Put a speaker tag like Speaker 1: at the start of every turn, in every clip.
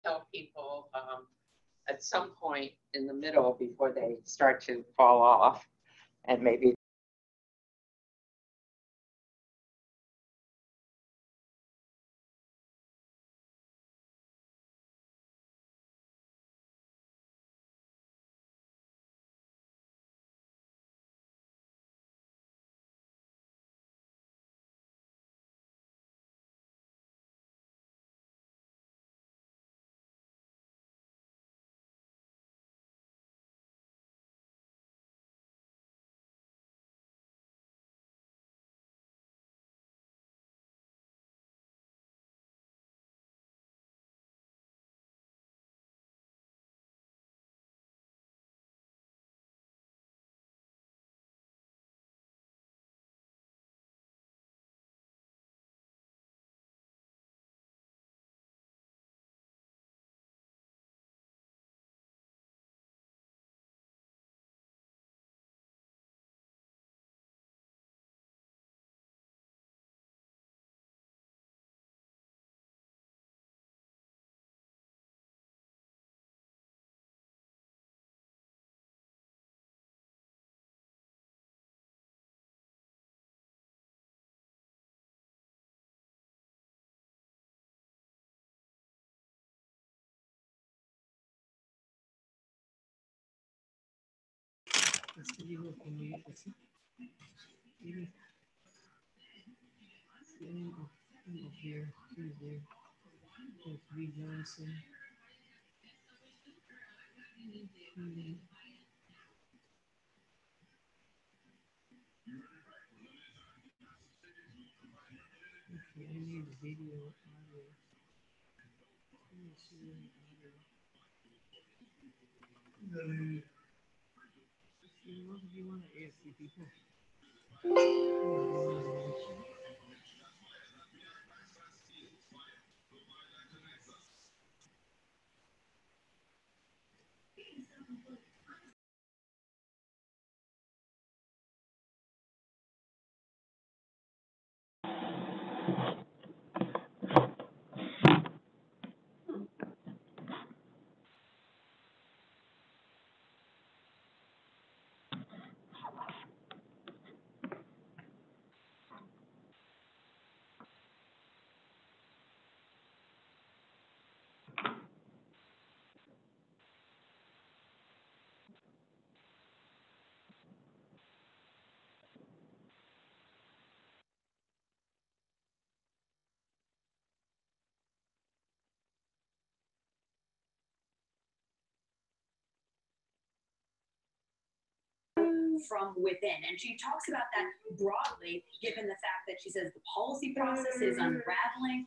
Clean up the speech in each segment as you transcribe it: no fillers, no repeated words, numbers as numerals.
Speaker 1: tell people at some point in the middle before they start to fall off, and maybe
Speaker 2: from within. And she talks about that broadly, given the fact that she says the policy process is unraveling.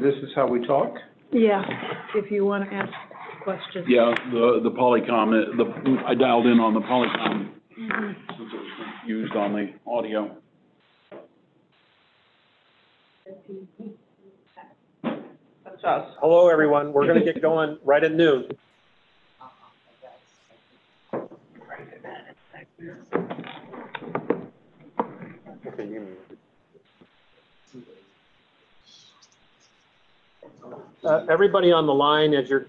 Speaker 3: This is how we talk?
Speaker 4: Yeah, if you want to ask questions.
Speaker 5: Yeah, the Polycom, I dialed in on the Polycom since it was used on the audio.
Speaker 3: That's us.
Speaker 6: Hello, everyone. We're going to get going right at noon. Okay, you everybody on the line, as you're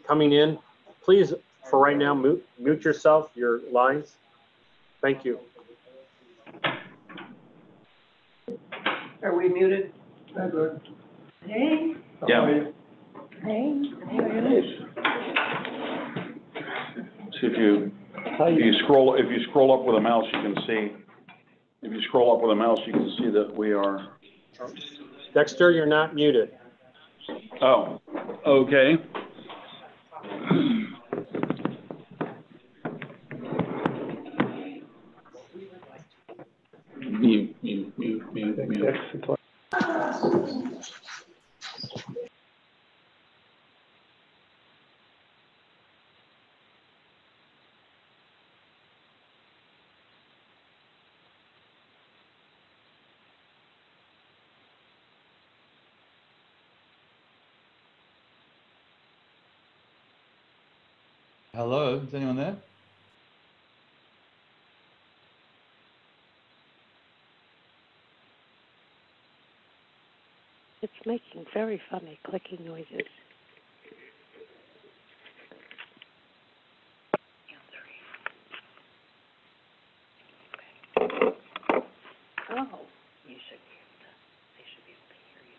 Speaker 6: coming in, please, for right now, mute yourself, your lines. Thank you.
Speaker 4: Are we muted?
Speaker 3: Good.
Speaker 4: Hey.
Speaker 5: Yeah.
Speaker 4: Hey.
Speaker 5: So if you scroll up with a mouse, you can see. If you scroll up with a mouse, you can see that we are.
Speaker 6: Dexter, you're not muted.
Speaker 5: Oh, okay.
Speaker 7: Hello, is anyone there?
Speaker 4: It's making very funny clicking noises. Oh, you should be able to, they should be able to hear you.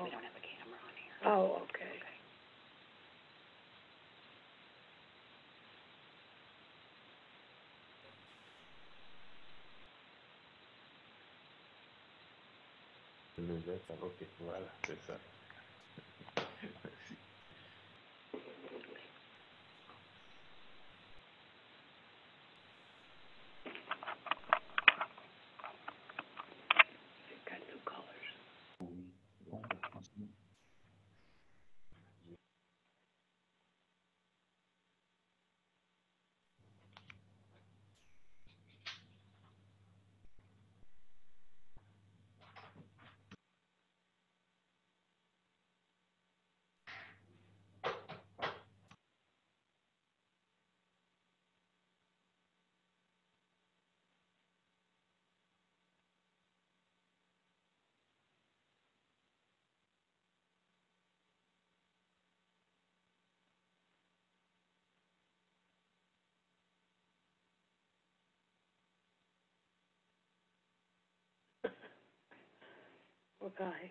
Speaker 4: We don't have a camera on here. Oh, okay.
Speaker 8: Ok, voilà, c'est ça.
Speaker 4: You've got new colors. Okay.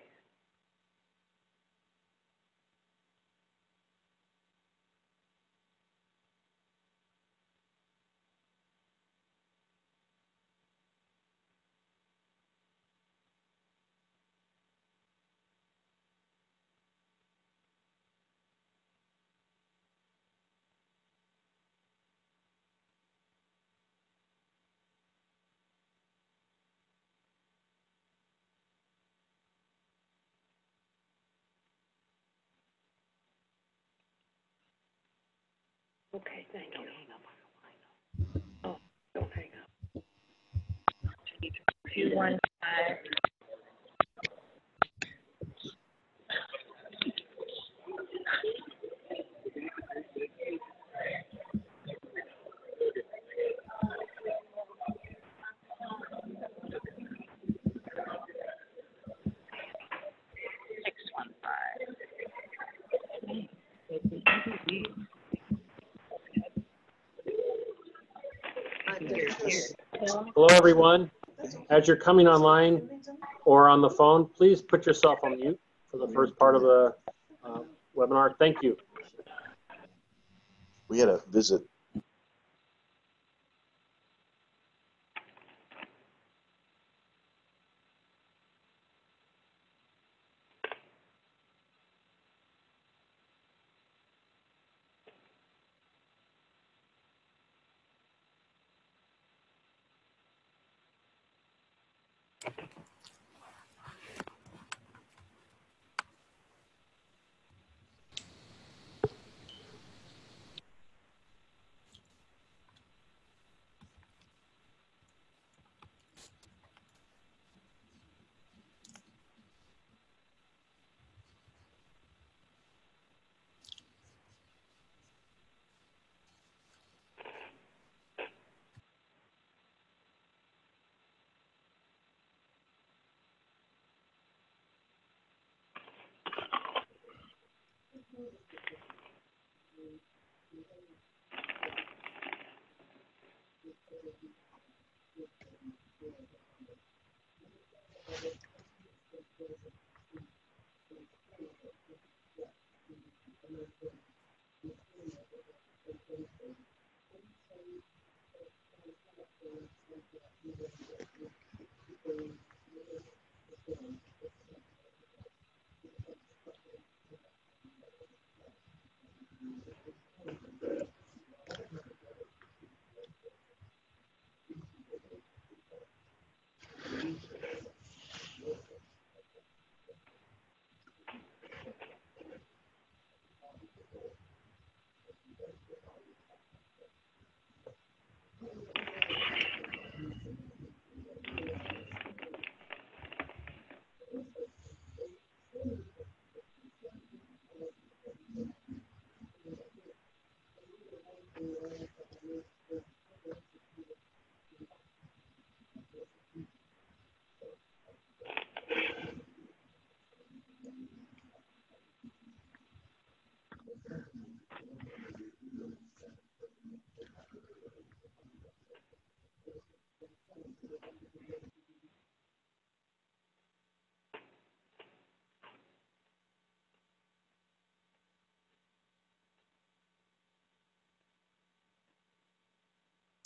Speaker 4: Okay, thank you. Oh, don't hang up. 215.
Speaker 6: Hello, everyone. As you're coming online or on the phone, please put yourself on mute for the first part of the webinar. Thank you.
Speaker 8: We had a visit.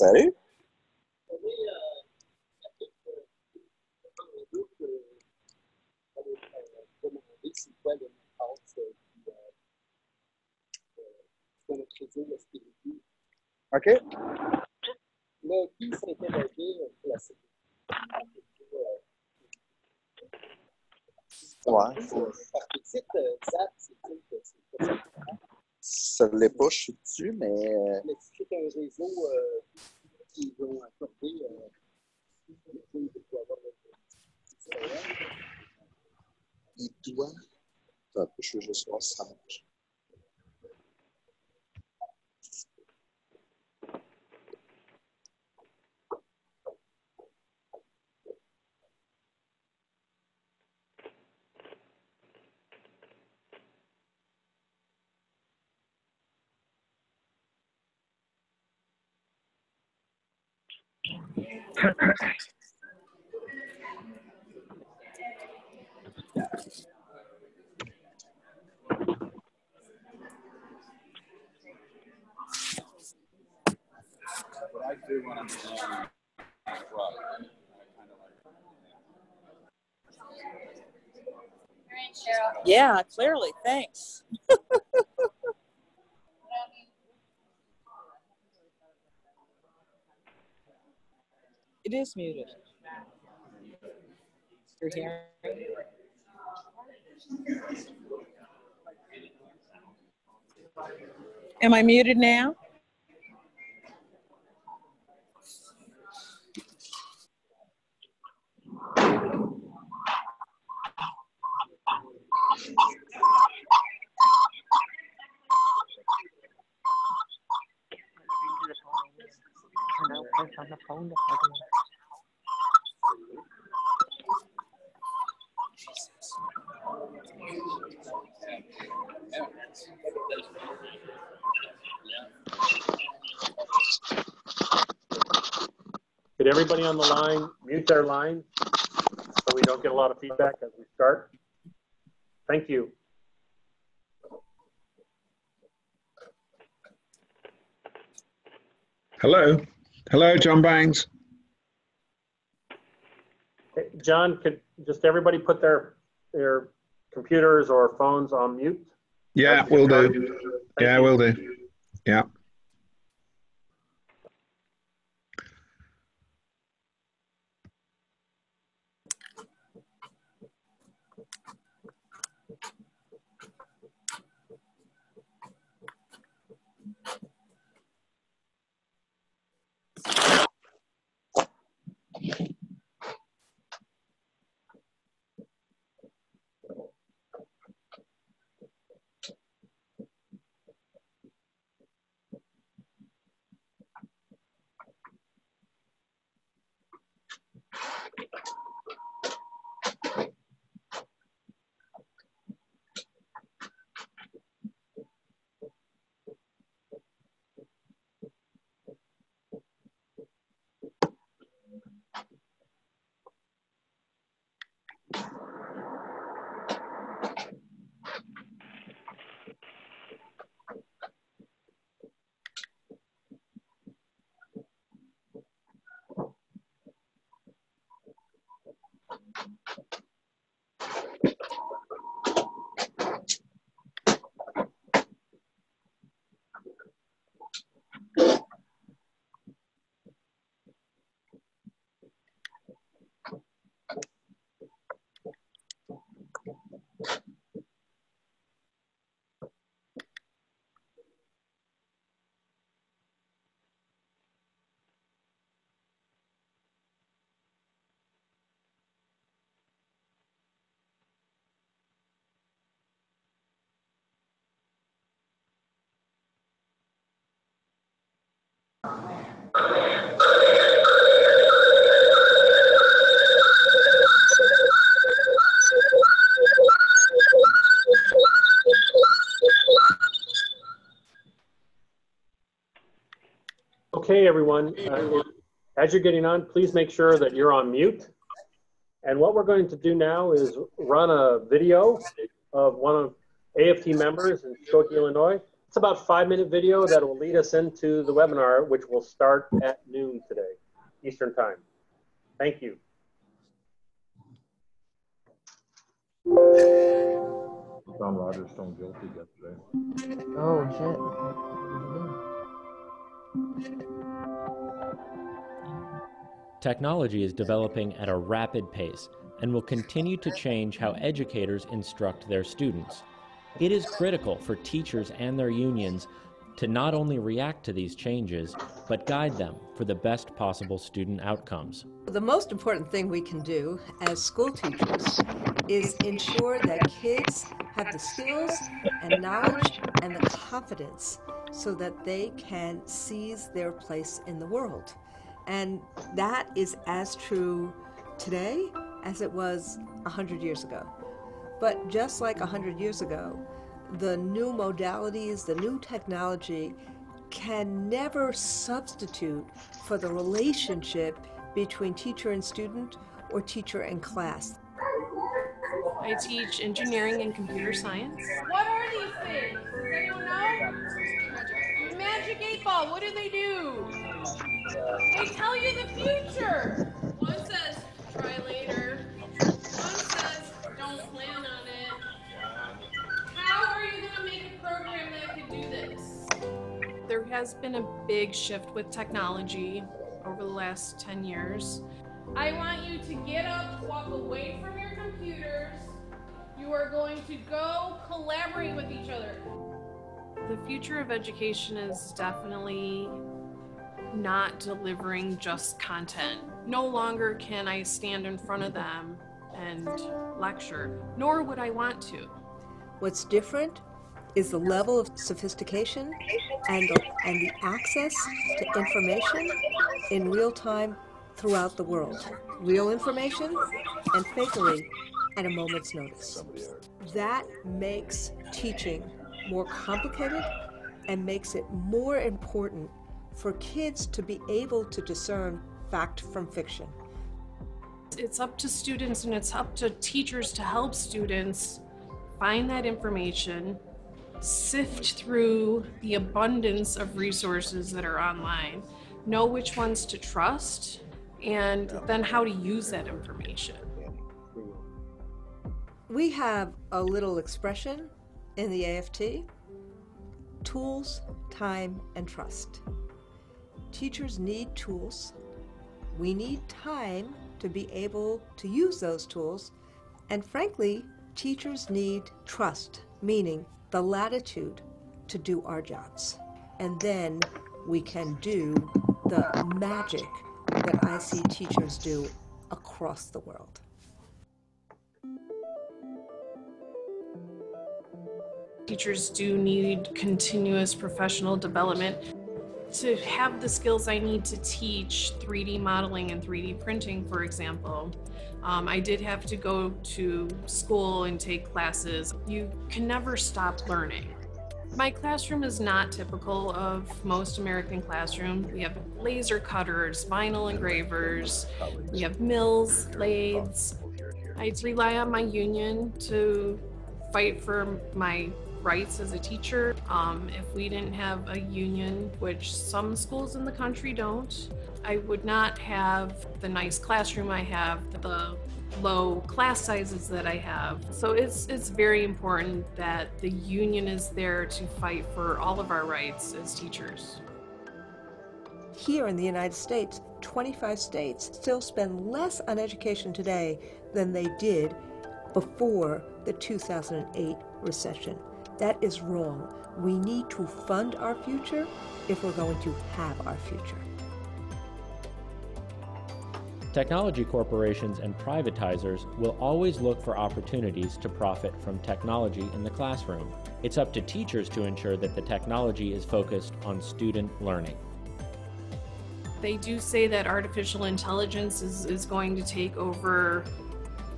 Speaker 8: Salut. OK. Ouais. Ça l'est pas, je suis dessus, mais c'est un réseau qui vont accorder. Il doit. Attends, je veux juste voir si ça marche.
Speaker 7: Yeah, clearly. Thanks. It is muted. You're hearing. Am I muted now?
Speaker 4: On the phone to plug in.
Speaker 6: Could everybody on the line mute their line so we don't get a lot of feedback as we start? Thank you.
Speaker 3: Hello. Hello, John Bangs.
Speaker 6: Hey, John, could just everybody put their computers or phones on mute?
Speaker 3: Yeah, we'll do. Yeah, we'll do. Yeah.
Speaker 6: Okay, everyone, as you're getting on, please make sure that you're on mute. And what we're going to do now is run a video of one of AFT members in Skokie, Illinois, It's about a 5-minute video that will lead us into the webinar, which will start at noon today, Eastern Time. Thank you.
Speaker 9: Found Roger Stone guilty yesterday.
Speaker 10: Oh, shit.
Speaker 11: Technology is developing at a rapid pace and will continue to change how educators instruct their students. It is critical for teachers and their unions to not only react to these changes, but guide them for the best possible student outcomes.
Speaker 10: The most important thing we can do as school teachers is ensure that kids have the skills and knowledge and the confidence so that they can seize their place in the world. And that is as true today as it was 100 years ago. But just like 100 years ago, the new modalities, the new technology can never substitute for the relationship between teacher and student or teacher and class.
Speaker 12: I teach engineering and computer science. What are these things? Does anyone know? Magic 8-ball, what do? They tell you the future. One says, try later. One says, don't plan on it. How are you gonna make a program that could do this? There has been a big shift with technology over the last 10 years. I want you to get up, walk away from your computers. You are going to go collaborate with each other. The future of education is definitely not delivering just content. No longer can I stand in front of them and lecture, nor would I want to.
Speaker 10: What's different is the level of sophistication and the access to information in real time throughout the world. Real information and fakery at a moment's notice. That makes teaching more complicated and makes it more important for kids to be able to discern fact from fiction.
Speaker 12: It's up to students and it's up to teachers to help students find that information, sift through the abundance of resources that are online, know which ones to trust, and then how to use that information.
Speaker 10: We have a little expression in the AFT: tools, time, and trust. Teachers need tools. We need time to be able to use those tools. And frankly, teachers need trust, meaning the latitude to do our jobs. And then we can do the magic that I see teachers do across the world.
Speaker 12: Teachers do need continuous professional development. To have the skills I need to teach 3D modeling and 3D printing, for example, I did have to go to school and take classes. You can never stop learning. My classroom is not typical of most American classrooms. We have laser cutters, vinyl engravers, we have mills, lathes. I rely on my union to fight for my rights as a teacher. If we didn't have a union, which some schools in the country don't, I would not have the nice classroom I have, the low class sizes that I have. So it's very important that the union is there to fight for all of our rights as teachers.
Speaker 10: Here in the United States, 25 states still spend less on education today than they did before the 2008 recession. That is wrong. We need to fund our future if we're going to have our future.
Speaker 11: Technology corporations and privatizers will always look for opportunities to profit from technology in the classroom. It's up to teachers to ensure that the technology is focused on student learning.
Speaker 12: They do say that artificial intelligence is going to take over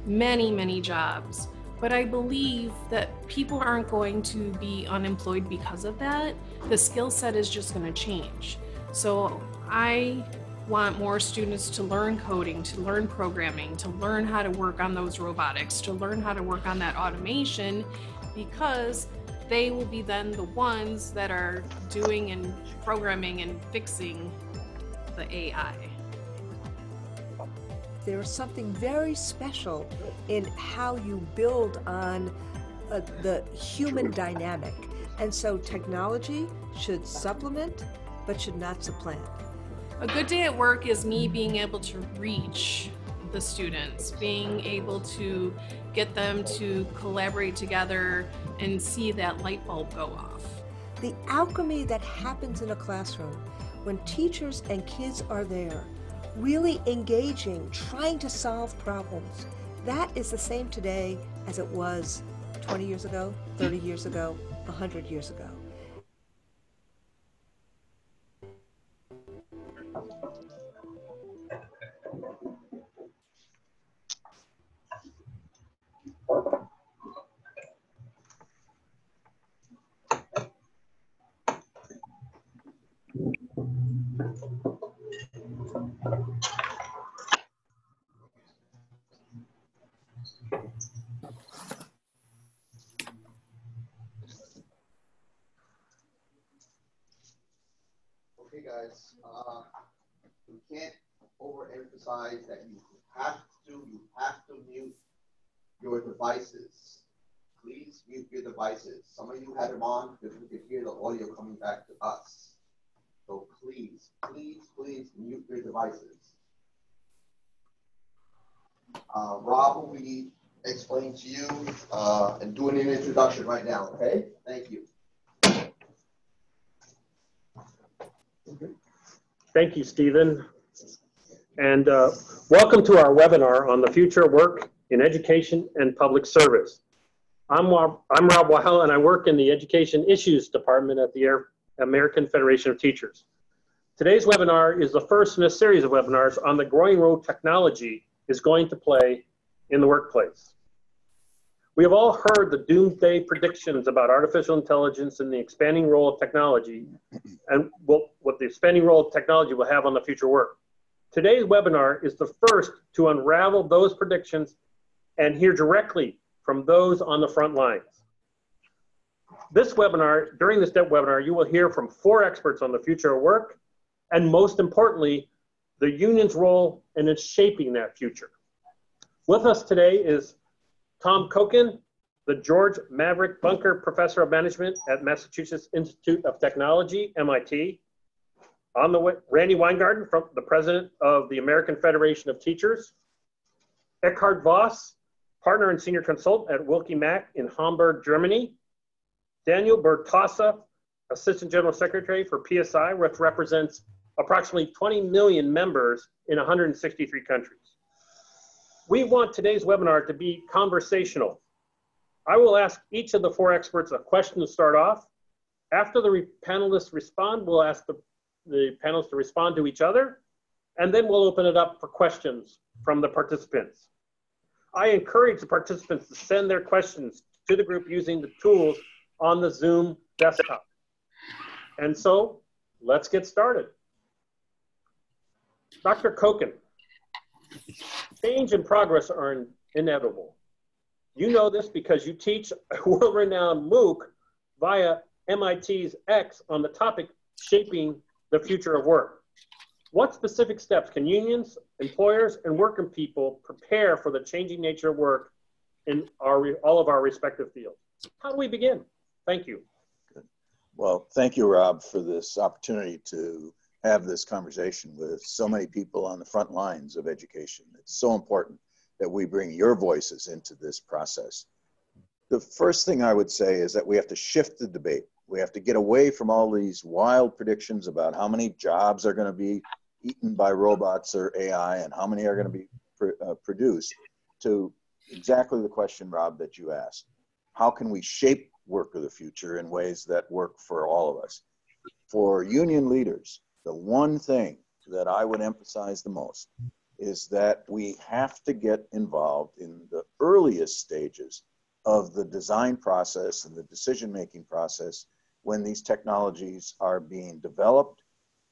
Speaker 12: many, many jobs. But I believe that people aren't going to be unemployed because of that. The skill set is just going to change. So I want more students to learn coding, to learn programming, to learn how to work on those robotics, to learn how to work on that automation, because they will be then the ones that are doing and programming and fixing the AI.
Speaker 10: There's something very special in how you build on the human dynamic. And so technology should supplement, but should not supplant.
Speaker 12: A good day at work is me being able to reach the students, being able to get them to collaborate together and see that light bulb go off.
Speaker 10: The alchemy that happens in a classroom when teachers and kids are there, really engaging, trying to solve problems, that is the same today as it was 20 years ago, 30 years ago, 100 years ago.
Speaker 8: Okay, guys, we can't overemphasize that you have to mute your devices. Please mute your devices. Some of you had them on because we could hear the audio coming back to us. So please, please, please mute your devices. Rob will be explaining to you and doing an introduction right now, okay? Thank you.
Speaker 6: Thank you, Stephen. And welcome to our webinar on the future of work in education and public service. I'm Rob Weil, and I work in the Education Issues Department at the American Federation of Teachers. Today's webinar is the first in a series of webinars on the growing role technology is going to play in the workplace. We have all heard the doomsday predictions about artificial intelligence and the expanding role of technology and what the expanding role of technology will have on the future work. Today's webinar is the first to unravel those predictions and hear directly from those on the front lines. During this webinar, you will hear from 4 experts on the future of work, and most importantly, the union's role in shaping that future. With us today is Tom Koken, the George Maverick Bunker Professor of Management at Massachusetts Institute of Technology, MIT. On the way, Randy Weingarten, the President of the American Federation of Teachers. Eckhard Voss, Partner and Senior Consultant at Wilkie Mack in Hamburg, Germany. Daniel Bertossa, Assistant General Secretary for PSI, which represents approximately 20 million members in 163 countries. We want today's webinar to be conversational. I will ask each of the 4 experts a question to start off. After the panelists respond, we'll ask the panelists to respond to each other, and then we'll open it up for questions from the participants. I encourage the participants to send their questions to the group using the tools on the Zoom desktop. And so, let's get started. Dr. Koken, change and progress are inevitable. You know this because you teach world-renowned MOOC via MIT's X on the topic shaping the future of work. What specific steps can unions, employers, and working people prepare for the changing nature of work in all of our respective fields? How do we begin? Thank you.
Speaker 13: Well, thank you, Rob, for this opportunity to have this conversation with so many people on the front lines of education. It's so important that we bring your voices into this process. The first thing I would say is that we have to shift the debate. We have to get away from all these wild predictions about how many jobs are going to be eaten by robots or AI and how many are going to be produced to exactly the question, Rob, that you asked. How can we shape work of the future in ways that work for all of us? For union leaders, the one thing that I would emphasize the most is that we have to get involved in the earliest stages of the design process and the decision-making process when these technologies are being developed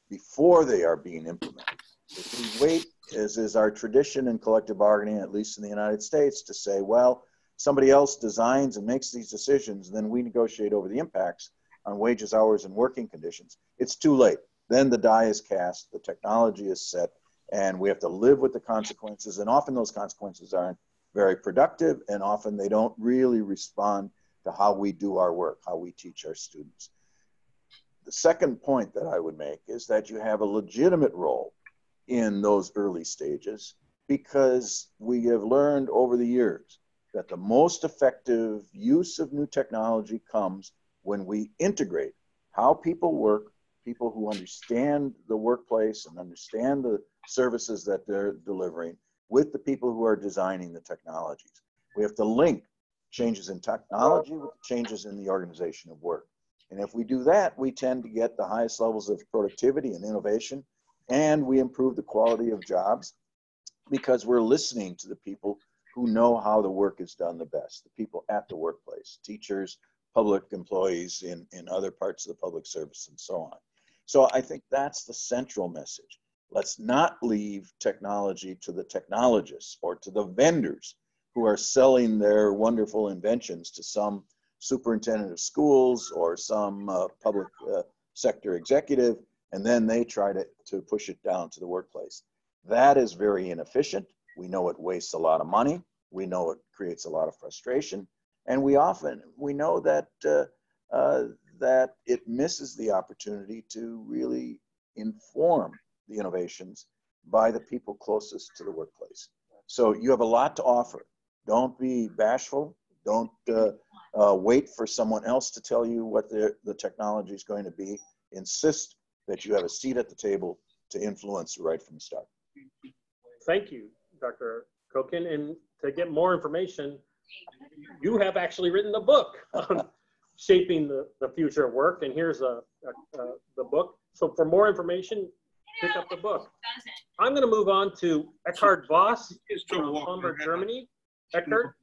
Speaker 13: before they are being implemented. If we wait, as is our tradition in collective bargaining, at least in the United States, to say, well, somebody else designs and makes these decisions, then we negotiate over the impacts on wages, hours, and working conditions. It's too late. Then the die is cast, the technology is set, and we have to live with the consequences. And often those consequences aren't very productive, and often they don't really respond to how we do our work, how we teach our students. The second point that I would make is that you have a legitimate role in those early stages, because we have learned over the years that the most effective use of new technology comes when we integrate how people work, people who understand the workplace and understand the services that they're delivering, with the people who are designing the technologies. We have to link changes in technology with changes in the organization of work. And if we do that, we tend to get the highest levels of productivity and innovation, and we improve the quality of jobs because we're listening to the people who know how the work is done the best, the people at the workplace, teachers, public employees in other parts of the public service, and so on. So I think that's the central message. Let's not leave technology to the technologists or to the vendors who are selling their wonderful inventions to some superintendent of schools or some public sector executive, and then they try to push it down to the workplace. That is very inefficient. We know it wastes a lot of money. We know it creates a lot of frustration. And we know that, that it misses the opportunity to really inform the innovations by the people closest to the workplace. So you have a lot to offer. Don't be bashful. Don't wait for someone else to tell you what the technology is going to be. Insist that you have a seat at the table to influence right from the start.
Speaker 6: Thank you, Dr. Koken. And to get more information, you have actually written a book on shaping the future of work. And here's the book. So for more information, pick up the book. I'm going to move on to Eckhard Voss from Hamburg, Germany. Eckhard,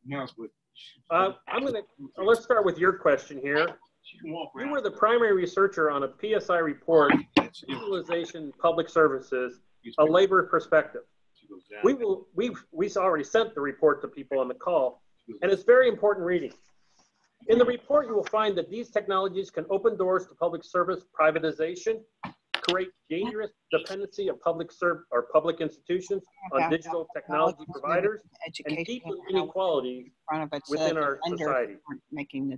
Speaker 6: let's start with your question here. You were the primary researcher on a PSI report, Utilization Public Services, a Labor Perspective. We've already sent the report to people on the call, and it's very important reading. In the report, you will find that these technologies can open doors to public service privatization, create dangerous dependency of public institutions on digital technology providers, and deepen inequality within our society.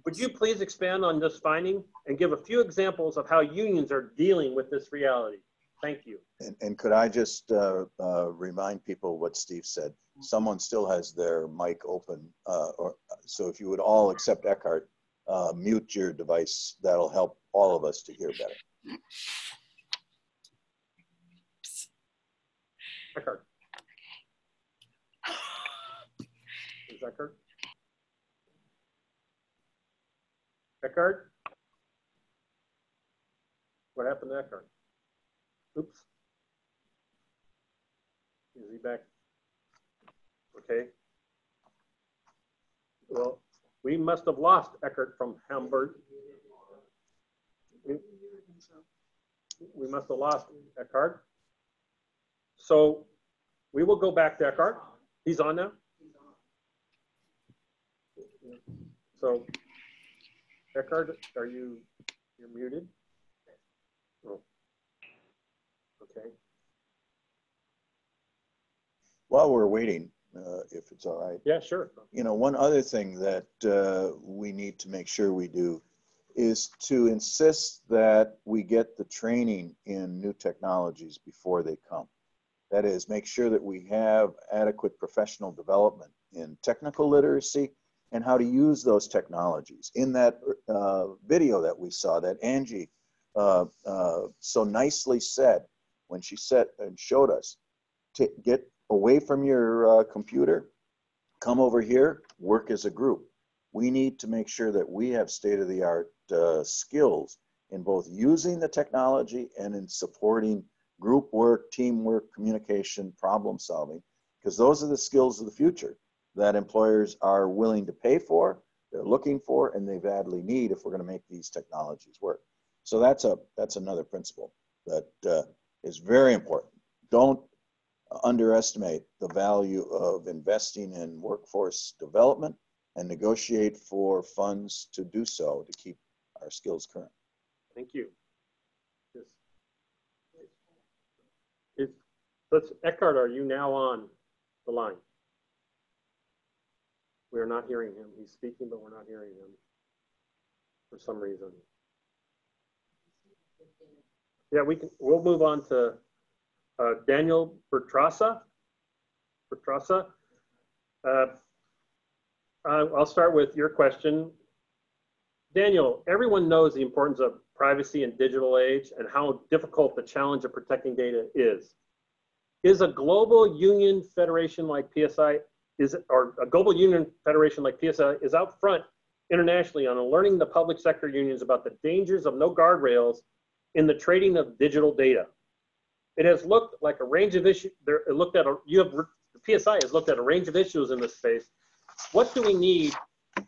Speaker 6: Would you please expand on this finding and give a few examples of how unions are dealing with this reality? Thank you.
Speaker 13: And could I just remind people what Steve said? Someone still has their mic open, so if you would all, except Eckhart, mute your device. That'll help all of us to hear better.
Speaker 6: Eckhart. Is Eckhart? Eckhart? What happened to Eckhart? Oops. Is he back? Okay. Well, we must have lost Eckhart from Hamburg. We must have lost Eckhart. So we will go back to Eckhart. He's on now. So Eckhart, you're muted? Oh. Okay.
Speaker 13: While we're waiting, if it's all right.
Speaker 6: Yeah, sure.
Speaker 13: You know, one other thing that we need to make sure we do is to insist that we get the training in new technologies before they come. That is, make sure that we have adequate professional development in technical literacy and how to use those technologies. In that video that we saw, that Angie so nicely said, when she said and showed us, to get away from your computer, come over here, work as a group. We need to make sure that we have state-of-the-art skills in both using the technology and in supporting group work, teamwork, communication, problem solving, because those are the skills of the future that employers are willing to pay for, they're looking for, and they badly need if we're going to make these technologies work. So that's another principle that is very important. Don't underestimate the value of investing in workforce development and negotiate for funds to do so, to keep our skills current.
Speaker 6: Thank you. Eckhart, are you now on the line? We are not hearing him. He's speaking, but we're not hearing him for some reason. Yeah, we'll move on to Daniel Bertrasa. I'll start with your question. Daniel, everyone knows the importance of privacy in digital age and how difficult the challenge of protecting data is. Is a global union federation like PSI is out front internationally on alerting the public sector unions about the dangers of no guardrails in the trading of digital data? It has looked like a range of issues. The PSI has looked at a range of issues in this space. What do we need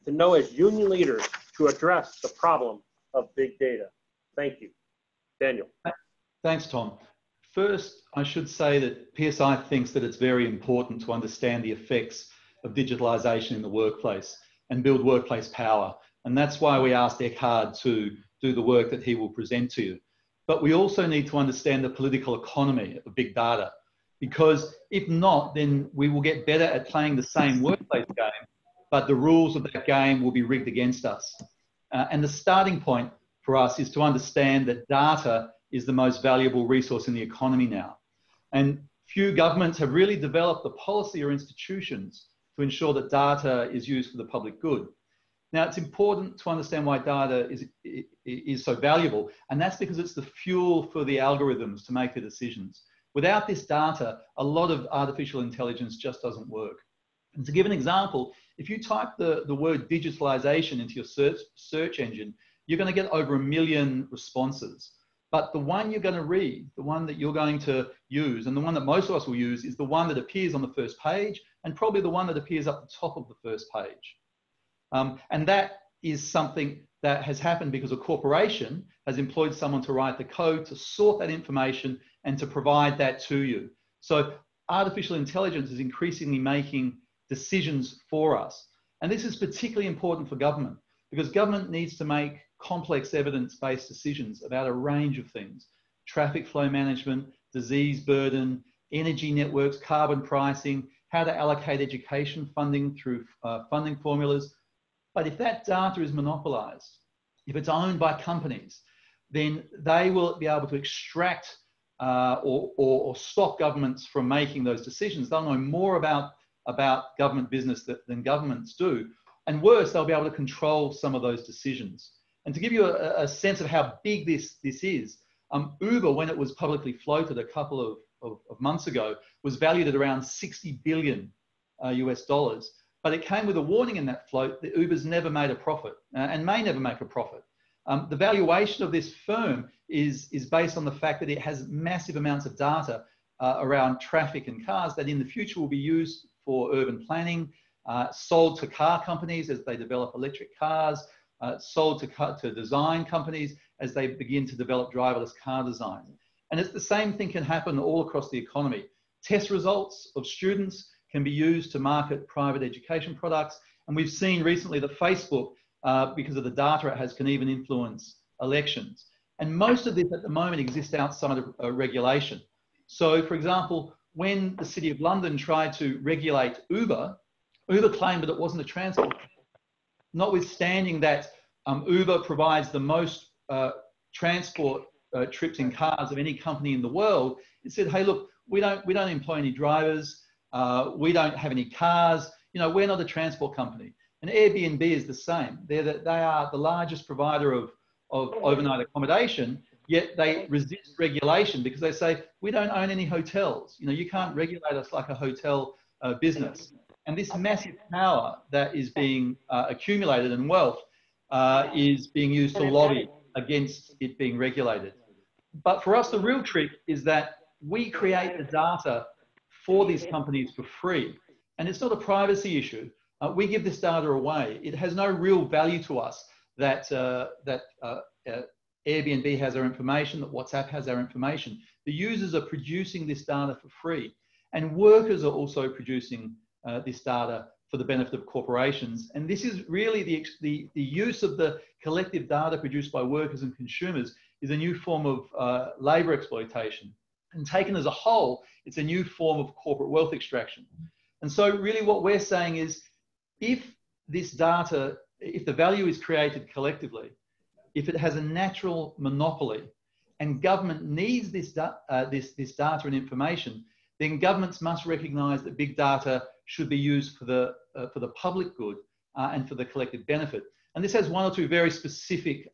Speaker 6: to know as union leaders to address the problem of big data? Thank you. Daniel.
Speaker 14: Thanks, Tom. First, I should say that PSI thinks that it's very important to understand the effects of digitalization in the workplace and build workplace power. And that's why we asked Eckhard to do the work that he will present to you. But we also need to understand the political economy of big data, because if not, then we will get better at playing the same workplace game, but the rules of that game will be rigged against us. And the starting point for us is to understand that data is the most valuable resource in the economy now. And few governments have really developed the policy or institutions to ensure that data is used for the public good. Now, it's important to understand why data is so valuable, and that's because it's the fuel for the algorithms to make the decisions. Without this data, a lot of artificial intelligence just doesn't work. And to give an example, if you type the word digitalization into your search engine, you're going to get over 1 million responses. But the one you're going to read, the one that you're going to use, and the one that most of us will use, is the one that appears on the first page, and probably the one that appears up the top of the first page. And that is something that has happened because a corporation has employed someone to write the code, to sort that information, and to provide that to you. So artificial intelligence is increasingly making decisions for us. And this is particularly important for government, because government needs to make complex evidence-based decisions about a range of things: traffic flow management, disease burden, energy networks, carbon pricing, how to allocate education funding through funding formulas. But if that data is monopolized, if it's owned by companies, then they will be able to extract or stop governments from making those decisions. They'll know more about government business than governments do. And worse, they'll be able to control some of those decisions. And to give you a sense of how big this is, Uber, when it was publicly floated a couple of months ago, was valued at around $60 billion US dollars. But it came with a warning in that float that Uber's never made a profit and may never make a profit. The valuation of this firm is based on the fact that it has massive amounts of data around traffic and cars that in the future will be used for urban planning, sold to car companies as they develop electric cars, sold to design companies as they begin to develop driverless car design. And it's the same thing can happen all across the economy. Test results of students can be used to market private education products. And we've seen recently that Facebook, because of the data it has, can even influence elections. And most of this at the moment exists outside of regulation. So for example, when the City of London tried to regulate Uber, Uber claimed that it wasn't a transport. Notwithstanding that Uber provides the most transport trips in cars of any company in the world, it said, hey, look, we don't employ any drivers. We don't have any cars. You know, we're not a transport company. And Airbnb is the same. They are the largest provider of overnight accommodation, yet they resist regulation because they say, we don't own any hotels. You know, you can't regulate us like a hotel business. And this massive power that is being accumulated and wealth is being used to lobby against it being regulated. But for us, the real trick is that we create the data for these companies for free. And it's not a privacy issue. We give this data away. It has no real value to us that Airbnb has our information, that WhatsApp has our information. The users are producing this data for free. And workers are also producing this data for the benefit of corporations. And this is really the use of the collective data produced by workers and consumers is a new form of labour exploitation. And taken as a whole, it's a new form of corporate wealth extraction. And so really what we're saying is, if this data, if the value is created collectively, if it has a natural monopoly, and government needs this data and information, then governments must recognise that big data should be used for the public good and for the collective benefit. And this has one or two very specific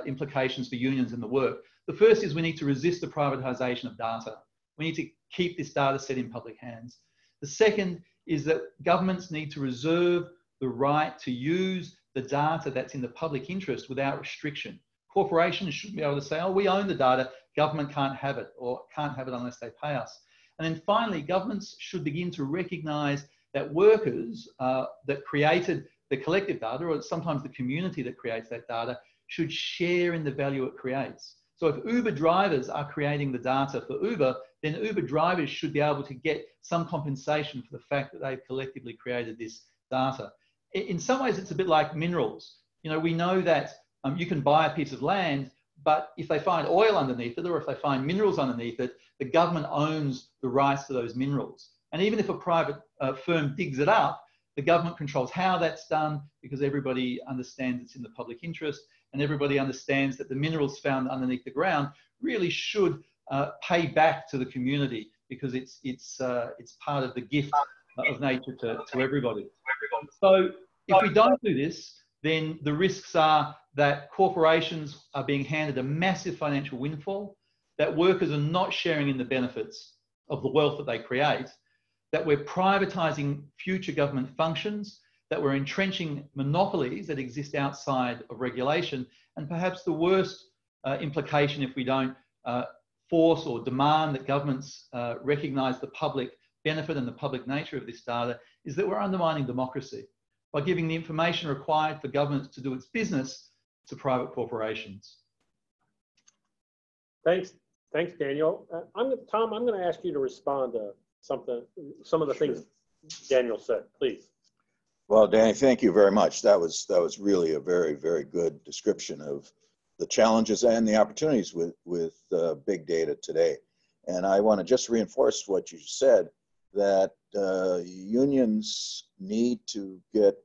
Speaker 14: implications for unions in the work. The first is we need to resist the privatisation of data. We need to keep this data set in public hands. The second is that governments need to reserve the right to use the data that's in the public interest without restriction. Corporations shouldn't be able to say, oh, we own the data, government can't have it, or can't have it unless they pay us. And then finally, governments should begin to recognise that workers that created the collective data, or sometimes the community that creates that data, should share in the value it creates. So if Uber drivers are creating the data for Uber, then Uber drivers should be able to get some compensation for the fact that they've collectively created this data. In some ways, it's a bit like minerals. You know, we know that you can buy a piece of land, but if they find oil underneath it, or if they find minerals underneath it, the government owns the rights to those minerals. And even if a private firm digs it up, the government controls how that's done, because everybody understands it's in the public interest, and everybody understands that the minerals found underneath the ground really should pay back to the community, because it's part of the gift of nature to everybody. So if we don't do this, then the risks are that corporations are being handed a massive financial windfall, that workers are not sharing in the benefits of the wealth that they create, that we're privatising future government functions, that we're entrenching monopolies that exist outside of regulation, and perhaps the worst implication, if we don't force or demand that governments recognise the public benefit and the public nature of this data, is that we're undermining democracy by giving the information required for governments to do its business to private corporations.
Speaker 6: Thanks, Daniel. Tom, I'm going to ask you to respond to some of the things Daniel said, please.
Speaker 13: Well, Danny, thank you very much. That was really a very, very good description of the challenges and the opportunities with big data today. And I want to just reinforce what you said, that unions need to get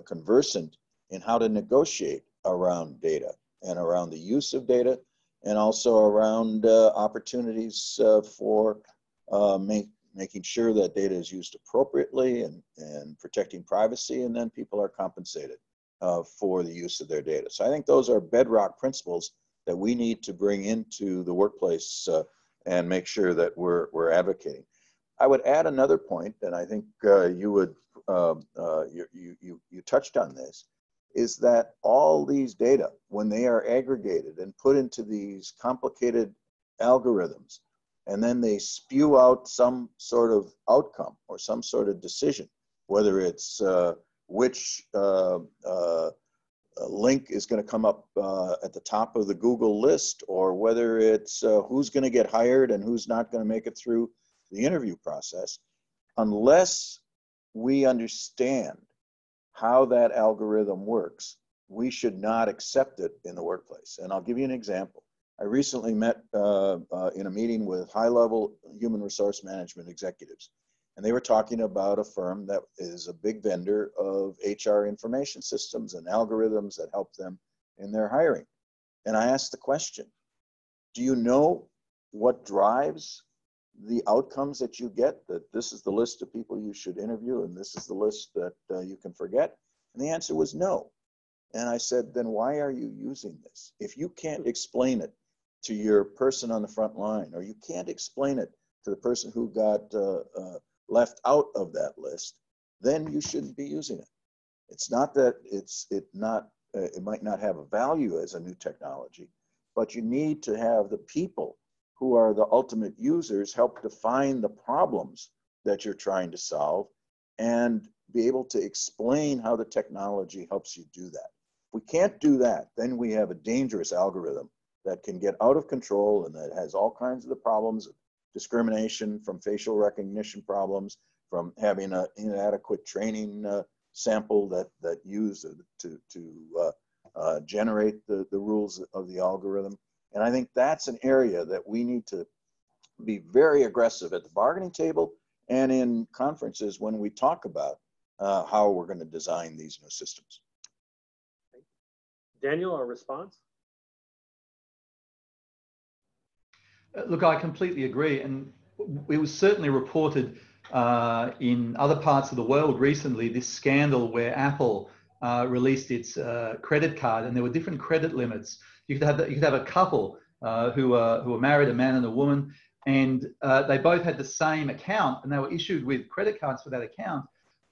Speaker 13: conversant in how to negotiate around data and around the use of data, and also around opportunities for making sure that data is used appropriately and protecting privacy, and then people are compensated for the use of their data. So I think those are bedrock principles that we need to bring into the workplace and make sure that we're advocating. I would add another point, and I think you touched on this, is that all these data, when they are aggregated and put into these complicated algorithms, and then they spew out some sort of outcome or some sort of decision, whether it's which link is going to come up at the top of the Google list, or whether it's who's going to get hired and who's not going to make it through the interview process, unless we understand how that algorithm works, we should not accept it in the workplace. And I'll give you an example. I recently met in a meeting with high-level human resource management executives, and they were talking about a firm that is a big vendor of HR information systems and algorithms that help them in their hiring. And I asked the question, do you know what drives the outcomes that you get, that this is the list of people you should interview and this is the list that you can forget? And the answer was no. And I said, then why are you using this? If you can't explain it to your person on the front line, or you can't explain it to the person who got left out of that list, then you shouldn't be using it. It's not that it might not have a value as a new technology, but you need to have the people who are the ultimate users help define the problems that you're trying to solve and be able to explain how the technology helps you do that. If we can't do that, then we have a dangerous algorithm that can get out of control and that has all kinds of the problems of discrimination, from facial recognition problems, from having an inadequate training sample that used to generate the rules of the algorithm. And I think that's an area that we need to be very aggressive at the bargaining table and in conferences when we talk about how we're going to design these new systems.
Speaker 6: Daniel, a response?
Speaker 14: Look, I completely agree. And it was certainly reported in other parts of the world recently, this scandal where Apple released its credit card, and there were different credit limits. You could have a couple who were married, a man and a woman, and they both had the same account, and they were issued with credit cards for that account,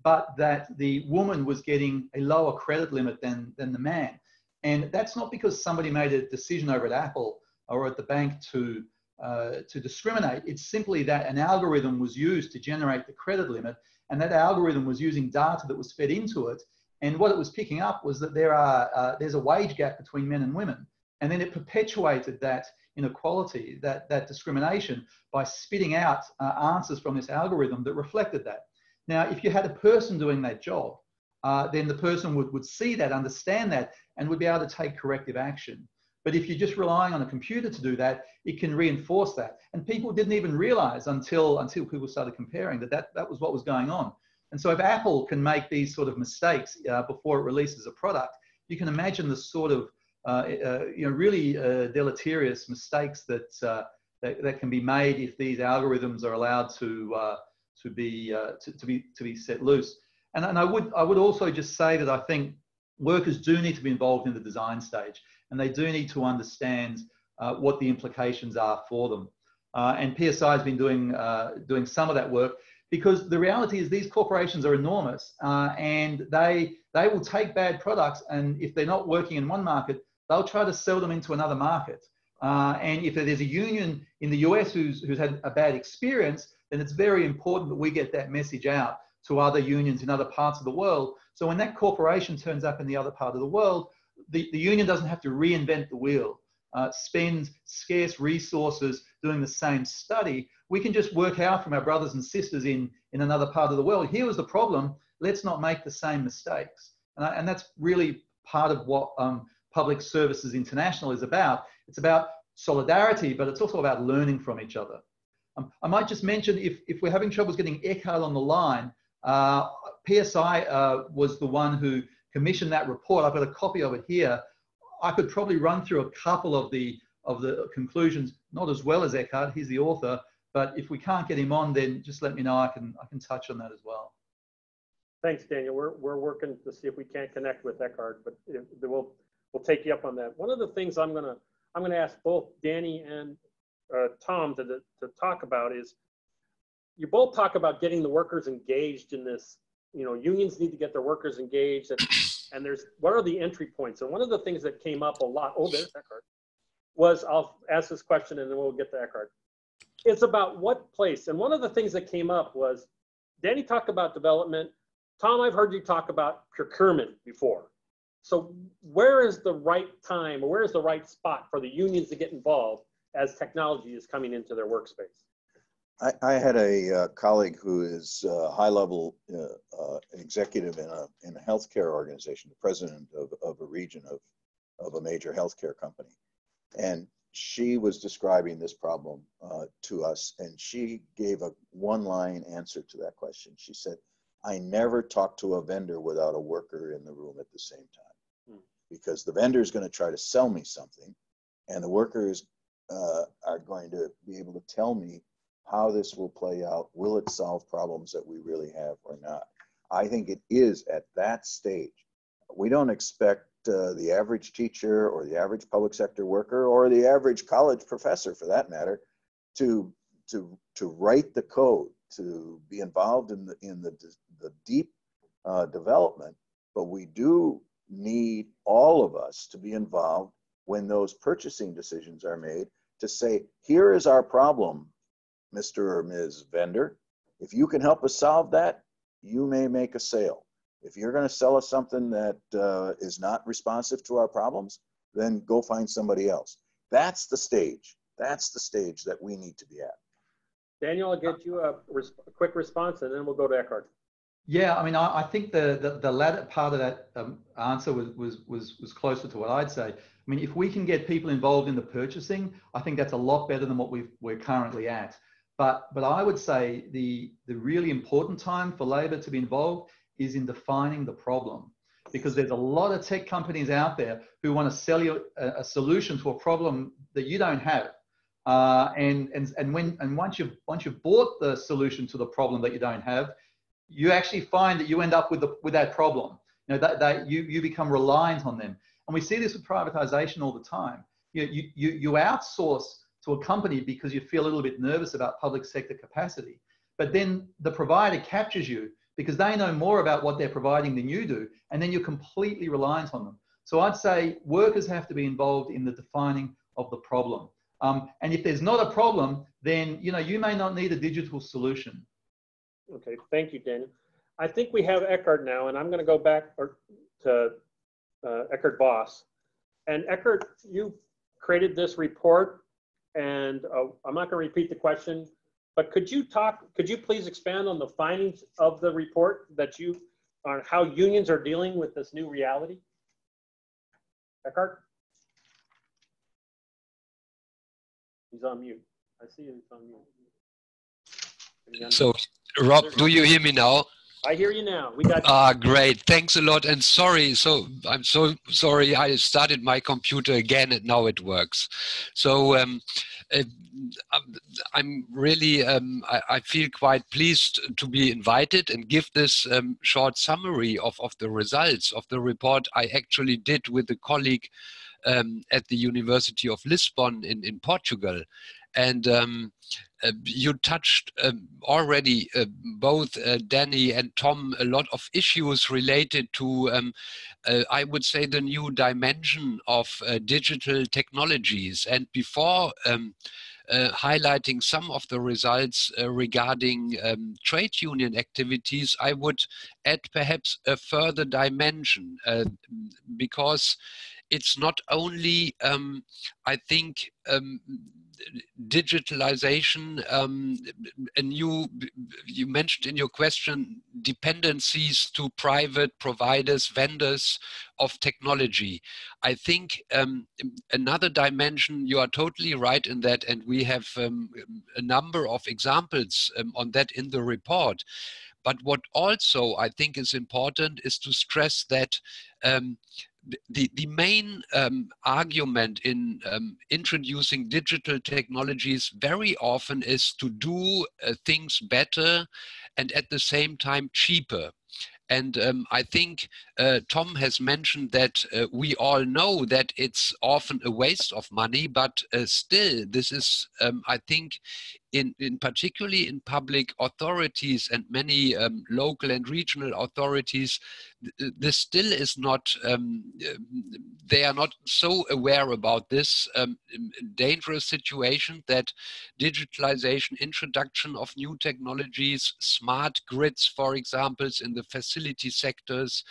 Speaker 14: but that the woman was getting a lower credit limit than the man. And that's not because somebody made a decision over at Apple or at the bank to discriminate. It's simply that an algorithm was used to generate the credit limit, and that algorithm was using data that was fed into it. And what it was picking up was that there's a wage gap between men and women. And then it perpetuated that inequality, that discrimination, by spitting out answers from this algorithm that reflected that. Now, if you had a person doing that job, then the person would see that, understand that, and would be able to take corrective action. But if you're just relying on a computer to do that, it can reinforce that. And people didn't even realize until people started comparing that was what was going on. And so if Apple can make these sort of mistakes before it releases a product, you can imagine the sort of really deleterious mistakes that can be made if these algorithms are allowed to be set loose. And I would also just say that I think workers do need to be involved in the design stage, and they do need to understand what the implications are for them. And PSI has been doing some of that work, because the reality is these corporations are enormous, and they will take bad products, and if they're not working in one market, they'll try to sell them into another market. And if there's a union in the US who's had a bad experience, then it's very important that we get that message out to other unions in other parts of the world. So when that corporation turns up in the other part of the world, the union doesn't have to reinvent the wheel, spend scarce resources doing the same study. We can just work out from our brothers and sisters in another part of the world, here was the problem, let's not make the same mistakes. And that's really part of what Public Services International is about. It's about solidarity, but it's also about learning from each other. I might just mention, if we're having troubles getting Eckhart on the line, PSI was the one who commissioned that report. I've got a copy of it here. I could probably run through a couple of the conclusions, not as well as Eckhart, he's the author, but if we can't get him on, then just let me know, I can touch on that as well.
Speaker 6: Thanks, Daniel. We're working to see if we can't connect with Eckhart, but we'll take you up on that. One of the things I'm gonna ask both Danny and Tom to talk about is, you both talk about getting the workers engaged in this. Unions need to get their workers engaged, and what are the entry points? And one of the things that came up a lot, there's Eckhart, was, I'll ask this question and then we'll get to Eckhart. It's about what place. And one of the things that came up was, Danny talked about development. Tom, I've heard you talk about procurement before. So where is the right time, or where is the right spot for the unions to get involved as technology is coming into their workspace?
Speaker 13: I had a colleague who is a high-level executive in a healthcare organization, the president of a region of a major healthcare company. And she was describing this problem to us, and she gave a one-line answer to that question. She said, I never talk to a vendor without a worker in the room at the same time, because the vendor is going to try to sell me something, and the workers are going to be able to tell me how this will play out. Will it solve problems that we really have or not? I think it is at that stage. We don't expect the average teacher or the average public sector worker or the average college professor, for that matter, to write the code, to be involved in the deep development. But we do need all of us to be involved when those purchasing decisions are made, to say, here is our problem, Mr. or Ms. Vendor. If you can help us solve that, you may make a sale. If you're going to sell us something that is not responsive to our problems, then go find somebody else. That's the stage. That's the stage that we need to be at.
Speaker 6: Daniel, I'll get you a quick response, and then we'll go to Eckhart.
Speaker 14: Yeah, I mean, I think the latter part of that answer was closer to what I'd say. I mean, if we can get people involved in the purchasing, I think that's a lot better than what we're currently at. But I would say the really important time for Labor to be involved is in defining the problem, because there's a lot of tech companies out there who want to sell you a solution to a problem that you don't have. And once you've bought the solution to the problem that you don't have, you actually find that you end up with that problem. You know, that you become reliant on them. And we see this with privatization all the time. You outsource to a company because you feel a little bit nervous about public sector capacity. But then the provider captures you because they know more about what they're providing than you do, and then you're completely reliant on them. So I'd say workers have to be involved in the defining of the problem. And if there's not a problem, then you may not need a digital solution.
Speaker 6: Okay, thank you, Daniel. I think we have Eckhart now, and I'm going to go back to Eckhart Voss. And Eckhart, you created this report, and I'm not going to repeat the question, but could you please expand on the findings of the report on how unions are dealing with this new reality? Eckhart? He's on mute. I see him on mute.
Speaker 15: So, Rob, do you hear me now?
Speaker 6: I hear you now. We got you.
Speaker 15: Great. Thanks a lot. And sorry. So I'm so sorry. I started my computer again and now it works. So I'm really, I feel quite pleased to be invited and give this short summary of the results of the report I actually did with a colleague at the University of Lisbon in Portugal. And you touched already, both Danny and Tom, a lot of issues related to, I would say, the new dimension of digital technologies. And before highlighting some of the results regarding trade union activities, I would add perhaps a further dimension, because it's not only, I think, digitalization, and you mentioned in your question dependencies to private providers, vendors of technology. I think another dimension, you are totally right in that, and we have a number of examples on that in the report. But what also I think is important is to stress that the main argument in introducing digital technologies very often is to do things better and at the same time cheaper. And I think Tom has mentioned that we all know that it's often a waste of money, but still this is, I think, in particularly in public authorities and many local and regional authorities, this still is not, they are not so aware about this dangerous situation that digitalization, introduction of new technologies, smart grids, for example, in the facility sectors,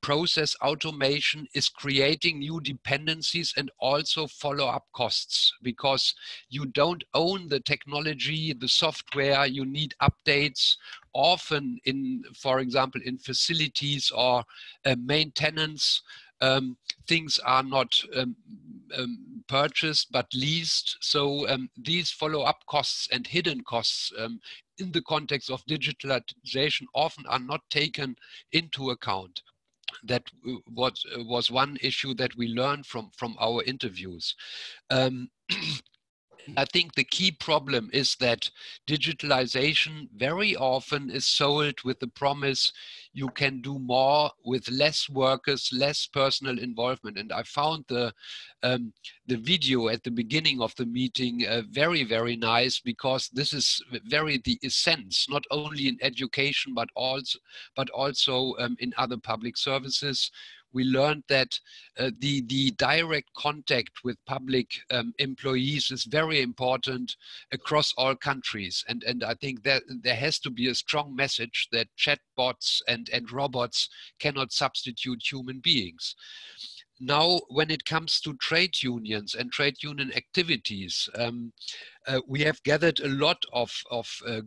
Speaker 15: process automation is creating new dependencies and also follow-up costs, because you don't own the technology, the software, you need updates. Often in, for example, in facilities or maintenance, things are not purchased but leased. So these follow-up costs and hidden costs in the context of digitalization often are not taken into account. That was one issue that we learned from our interviews. I think the key problem is that digitalization very often is sold with the promise you can do more with less workers, less personal involvement. And I found the video at the beginning of the meeting very, very nice, because this is very the essence, not only in education, but also in other public services. We learned that the direct contact with public employees is very important across all countries. And I think that there has to be a strong message that chatbots and robots cannot substitute human beings. Now, when it comes to trade unions and trade union activities, We have gathered a lot of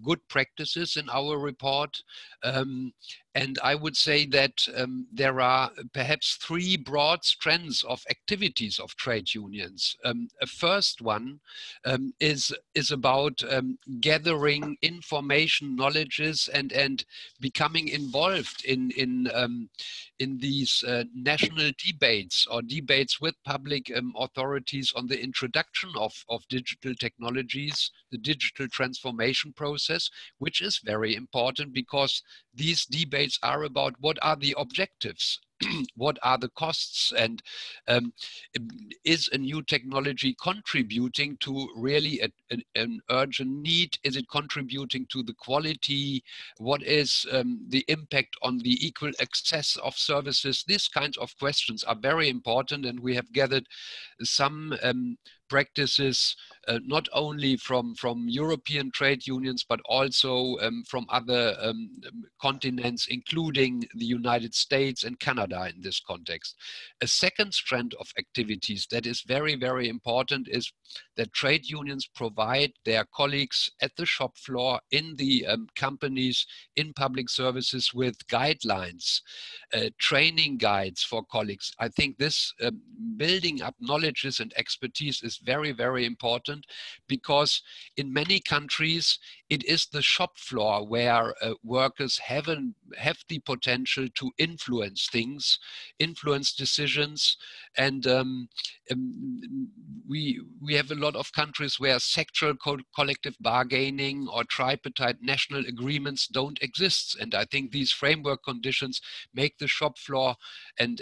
Speaker 15: good practices in our report. And I would say that there are perhaps three broad strands of activities of trade unions. A first one is about gathering information, knowledges, and becoming involved in these national debates or debates with public authorities on the introduction of digital technologies, the digital transformation process, which is very important because these debates are about what are the objectives, what are the costs, and is a new technology contributing to really an urgent need? Is it contributing to the quality? What is the impact on the equal access of services? These kinds of questions are very important, and we have gathered some practices not only from European trade unions, but also from other continents, including the United States and Canada in this context. A second strand of activities that is very, very important is that trade unions provide their colleagues at the shop floor, in the companies, in public services with guidelines, training guides for colleagues. I think this building up knowledges and expertise is very, very important, because in many countries it is the shop floor where workers have the potential to influence things, influence decisions, and we have a lot of countries where sectoral collective bargaining or tripartite national agreements don't exist, and I think these framework conditions make the shop floor and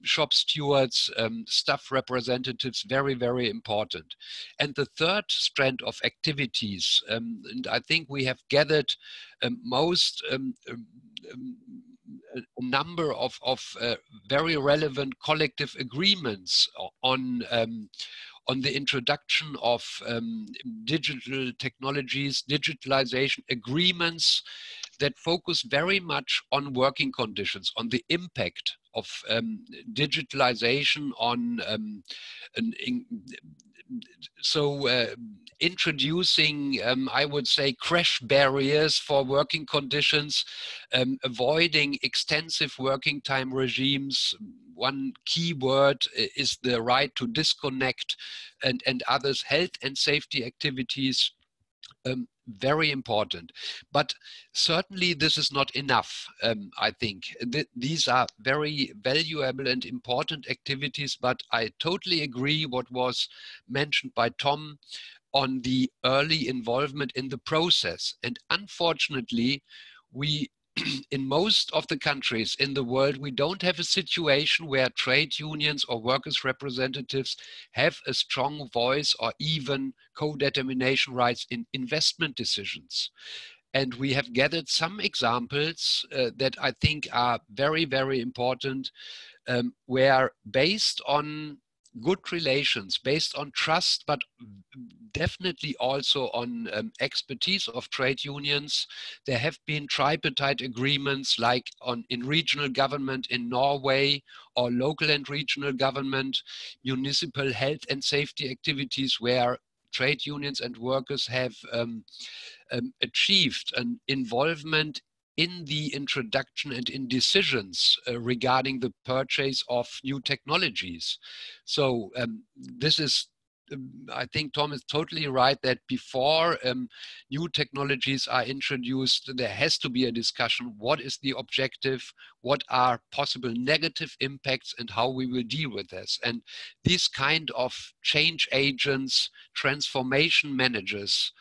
Speaker 15: shop stewards, staff representatives very, very important. And the third strand of activities, and I think we have gathered a number of very relevant collective agreements on the introduction of digital technologies, digitalization agreements that focus very much on working conditions, on the impact of digitalization on introducing, I would say, crash barriers for working conditions, avoiding extensive working time regimes. One key word is the right to disconnect, and others, health and safety activities. Very important, but certainly this is not enough. I think these are very valuable and important activities, but I totally agree what was mentioned by Tom on the early involvement in the process. And unfortunately, we in most of the countries in the world, we don't have a situation where trade unions or workers' representatives have a strong voice or even co-determination rights in investment decisions. And we have gathered some examples that I think are very, very important, where based on good relations, based on trust, but definitely also on expertise of trade unions. There have been tripartite agreements like in regional government in Norway, or local and regional government, municipal health and safety activities, where trade unions and workers have achieved an involvement in the introduction and in decisions regarding the purchase of new technologies. So this is, I think Tom is totally right that before new technologies are introduced, there has to be a discussion. What is the objective? What are possible negative impacts, and how we will deal with this? And these kind of change agents, transformation managers,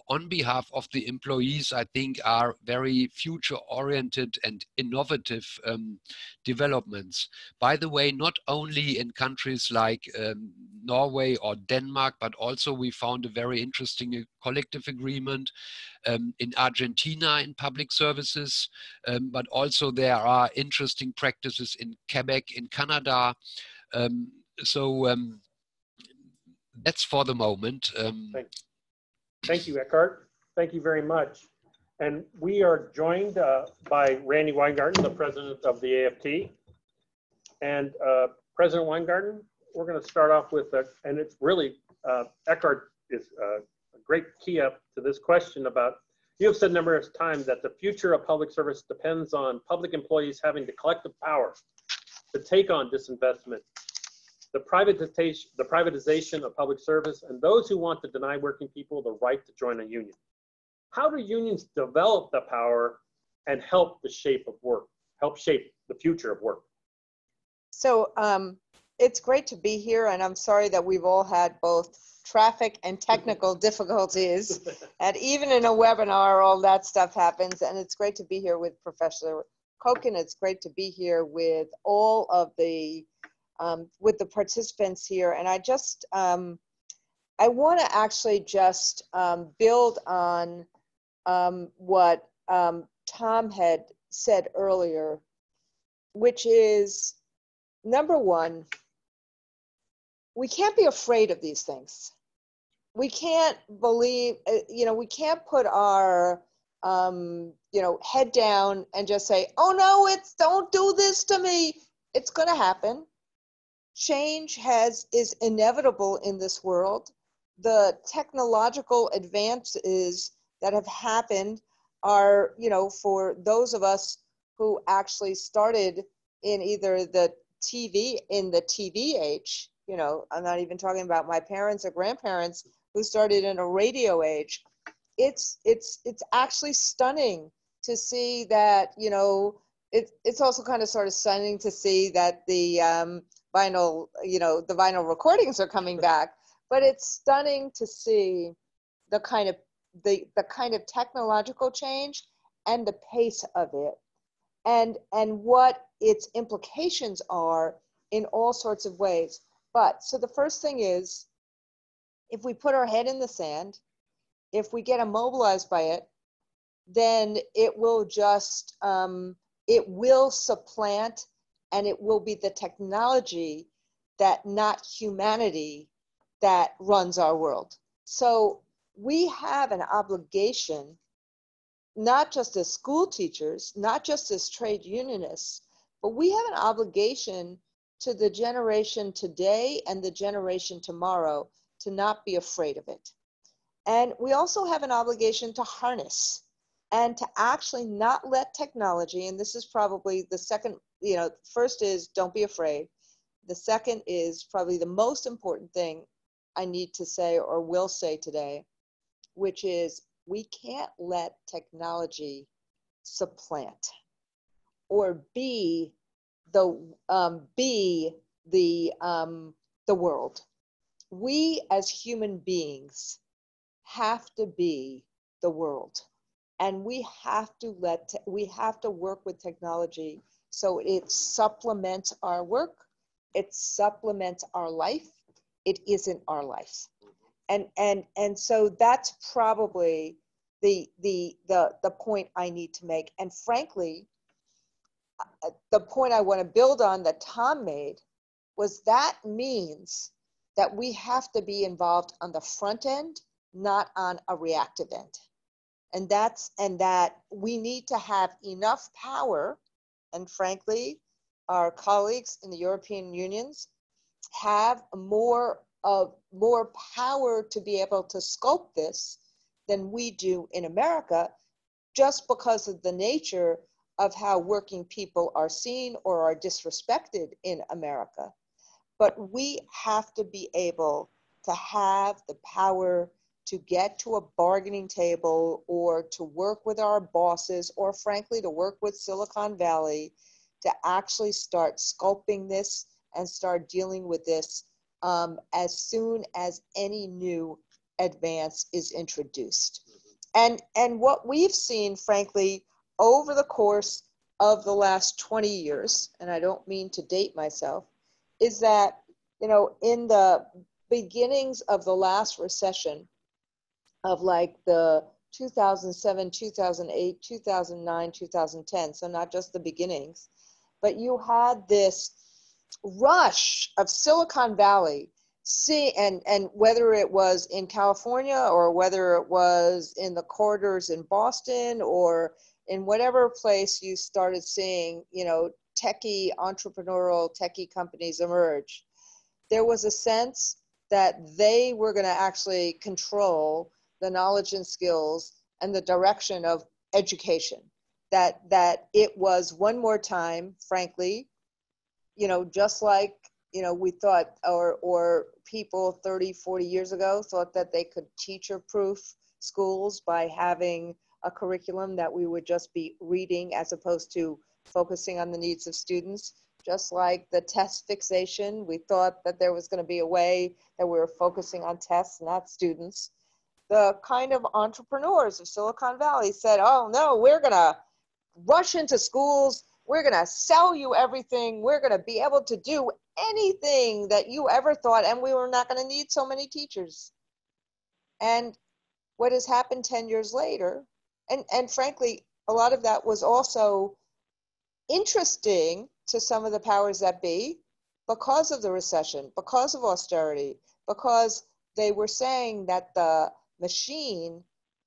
Speaker 15: on behalf of the employees, I think are very future-oriented and innovative developments. By the way, not only in countries like Norway or Denmark, but also we found a very interesting collective agreement in Argentina in public services, but also there are interesting practices in Quebec, in Canada. That's for the moment.
Speaker 6: Thank you, Eckhart. Thank you very much. And we are joined by Randy Weingarten, the president of the AFT. And President Weingarten, we're going to start off with, and it's really, Eckhart is great key up to this question about, you have said numerous times that the future of public service depends on public employees having the collective power to take on disinvestment, the privatization of public service, and those who want to deny working people the right to join a union. How do unions develop the power and help the shape of work, help shape the future of work?
Speaker 16: So it's great to be here, and I'm sorry that we've all had both traffic and technical difficulties, and even in a webinar, all that stuff happens, and it's great to be here with Professor Koken. It's great to be here with all of the, with the participants here, and I just, I want to actually just build on what Tom had said earlier, which is, number one, we can't be afraid of these things. We can't believe, you know, we can't put our, you know, head down and just say, oh no, don't do this to me. It's going to happen. Change is inevitable in this world. The technological advances that have happened are, you know, for those of us who actually started in either the TV age, you know, I'm not even talking about my parents or grandparents who started in a radio age. It's actually stunning to see that, you know, it's also kind of sort of stunning to see that the vinyl, you know, the vinyl recordings are coming back, but it's stunning to see the kind of technological change and the pace of it, and what its implications are in all sorts of ways. But so the first thing is, if we put our head in the sand, if we get immobilized by it, then it will just, it will supplant, and it will be the technology that, not humanity, that runs our world. So we have an obligation, not just as school teachers, not just as trade unionists, but we have an obligation to the generation today and the generation tomorrow to not be afraid of it. And we also have an obligation to harness and to actually not let technology, and this is probably the second, you know, first is don't be afraid. The second is probably the most important thing I need to say or will say today, which is we can't let technology supplant or be the world. We as human beings have to be the world, and we have to work with technology so it supplements our work, it supplements our life, it isn't our life. And so that's probably the point I need to make. And frankly, the point I want to build on that Tom made was that means that we have to be involved on the front end, not on a reactive end. And that we need to have enough power, and frankly, our colleagues in the European unions have more power to be able to scope this than we do in America, just because of the nature of how working people are seen or are disrespected in America. But we have to be able to have the power to get to a bargaining table or to work with our bosses, or frankly, to work with Silicon Valley to actually start sculpting this and start dealing with this as soon as any new advance is introduced. And what we've seen, frankly, over the course of the last 20 years, and I don't mean to date myself, is that, you know, in the beginnings of the last recession of like the 2007, 2008, 2009, 2010, so not just the beginnings, but you had this rush of Silicon Valley, and whether it was in California or whether it was in the corridors in Boston or in whatever place you started seeing, you know, entrepreneurial techie companies emerge, there was a sense that they were going to actually control the knowledge and skills and the direction of education. That it was one more time, frankly, just like, we thought, or people 30, 40 years ago thought that they could teacher-proof schools by having a curriculum that we would just be reading as opposed to focusing on the needs of students. Just like the test fixation, we thought that there was going to be a way that we were focusing on tests, not students. The kind of entrepreneurs of Silicon Valley said, oh no, we're going to rush into schools, we're going to sell you everything, we're going to be able to do anything that you ever thought, and we were not going to need so many teachers. And what has happened 10 years later, and frankly, a lot of that was also interesting to some of the powers that be because of the recession, because of austerity, because they were saying that the machine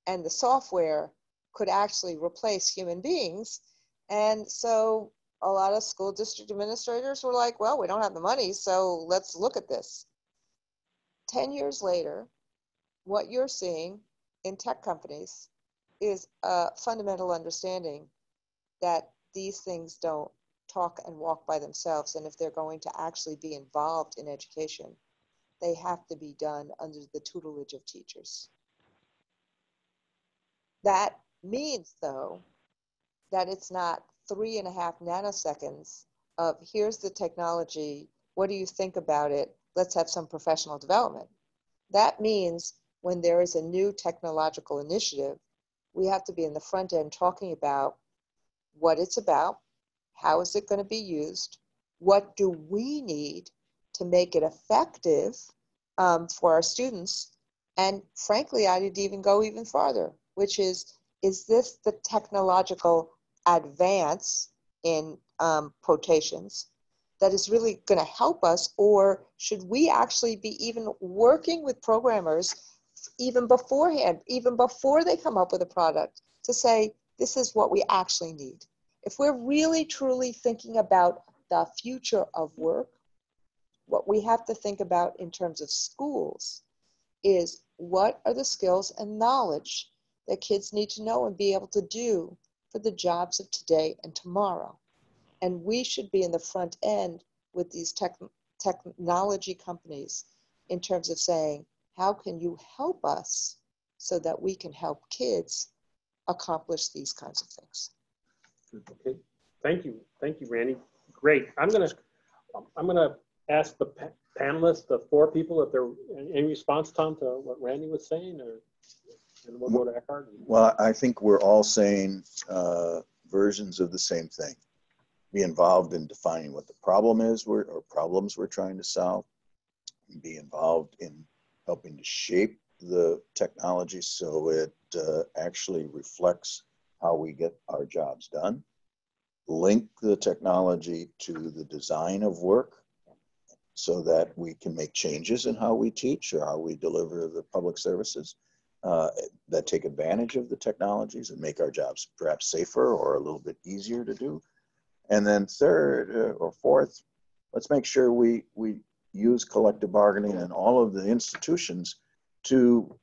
Speaker 16: and the software could actually replace human beings. And so a lot of school district administrators were like, well, we don't have the money, so let's look at this. 10 years later, what you're seeing in tech companies is a fundamental understanding that these things don't talk and walk by themselves. And if they're going to actually be involved in education, they have to be done under the tutelage of teachers. That means, though, that it's not 3.5 nanoseconds of here's the technology, what do you think about it? Let's have some professional development. That means when there is a new technological initiative, we have to be in the front end talking about what it's about, how is it going to be used, what do we need to make it effective for our students, and frankly, I'd even go even farther, which is this the technological advance in quotations that is really going to help us, or should we actually be even working with programmers even beforehand, even before they come up with a product, to say, this is what we actually need. If we're really truly thinking about the future of work, what we have to think about in terms of schools is what are the skills and knowledge that kids need to know and be able to do for the jobs of today and tomorrow. And we should be in the front end with these technology companies in terms of saying, how can you help us so that we can help kids accomplish these kinds of things?
Speaker 6: Okay, thank you, Randy. Great. I'm gonna ask the panelists, the 4 people, if there any response, Tom, to what Randy was saying, and we'll go to Eckhart.
Speaker 13: Well, I think we're all saying versions of the same thing. Be involved in defining what the problem is, or problems we're trying to solve. Be involved in helping to shape the technology so it actually reflects how we get our jobs done. Link the technology to the design of work so that we can make changes in how we teach or how we deliver the public services that take advantage of the technologies and make our jobs perhaps safer or a little bit easier to do. And then third or fourth, let's make sure we use collective bargaining and all of the institutions to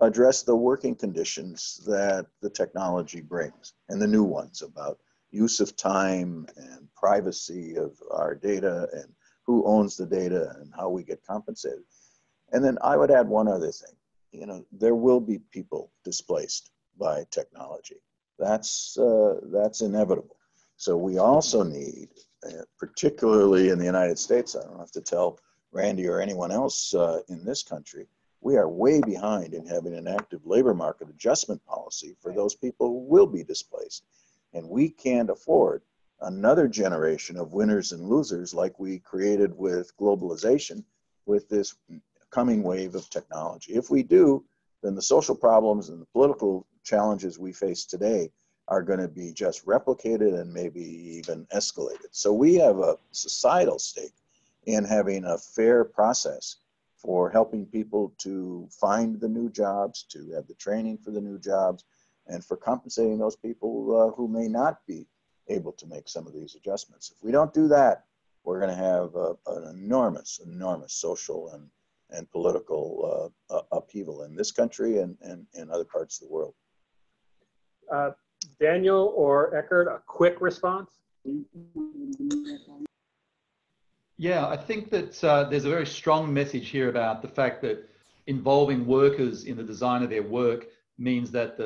Speaker 13: address the working conditions that the technology brings, and the new ones about use of time and privacy of our data and who owns the data and how we get compensated. And then I would add one other thing. You know, there will be people displaced by technology. That's inevitable. So we also need, particularly in the United States, I don't have to tell Randy or anyone else in this country, we are way behind in having an active labor market adjustment policy for those people who will be displaced. And we can't afford another generation of winners and losers like we created with globalization, with this coming wave of technology. If we do, then the social problems and the political challenges we face today are going to be just replicated and maybe even escalated. So we have a societal stake in having a fair process for helping people to find the new jobs, to have the training for the new jobs, and for compensating those people who may not be able to make some of these adjustments. If we don't do that, we're going to have an enormous social and and political upheaval in this country and other parts of the world.
Speaker 6: Daniel or Eckhart, a quick response?
Speaker 14: Yeah, I think that there's a very strong message here about the fact that involving workers in the design of their work means that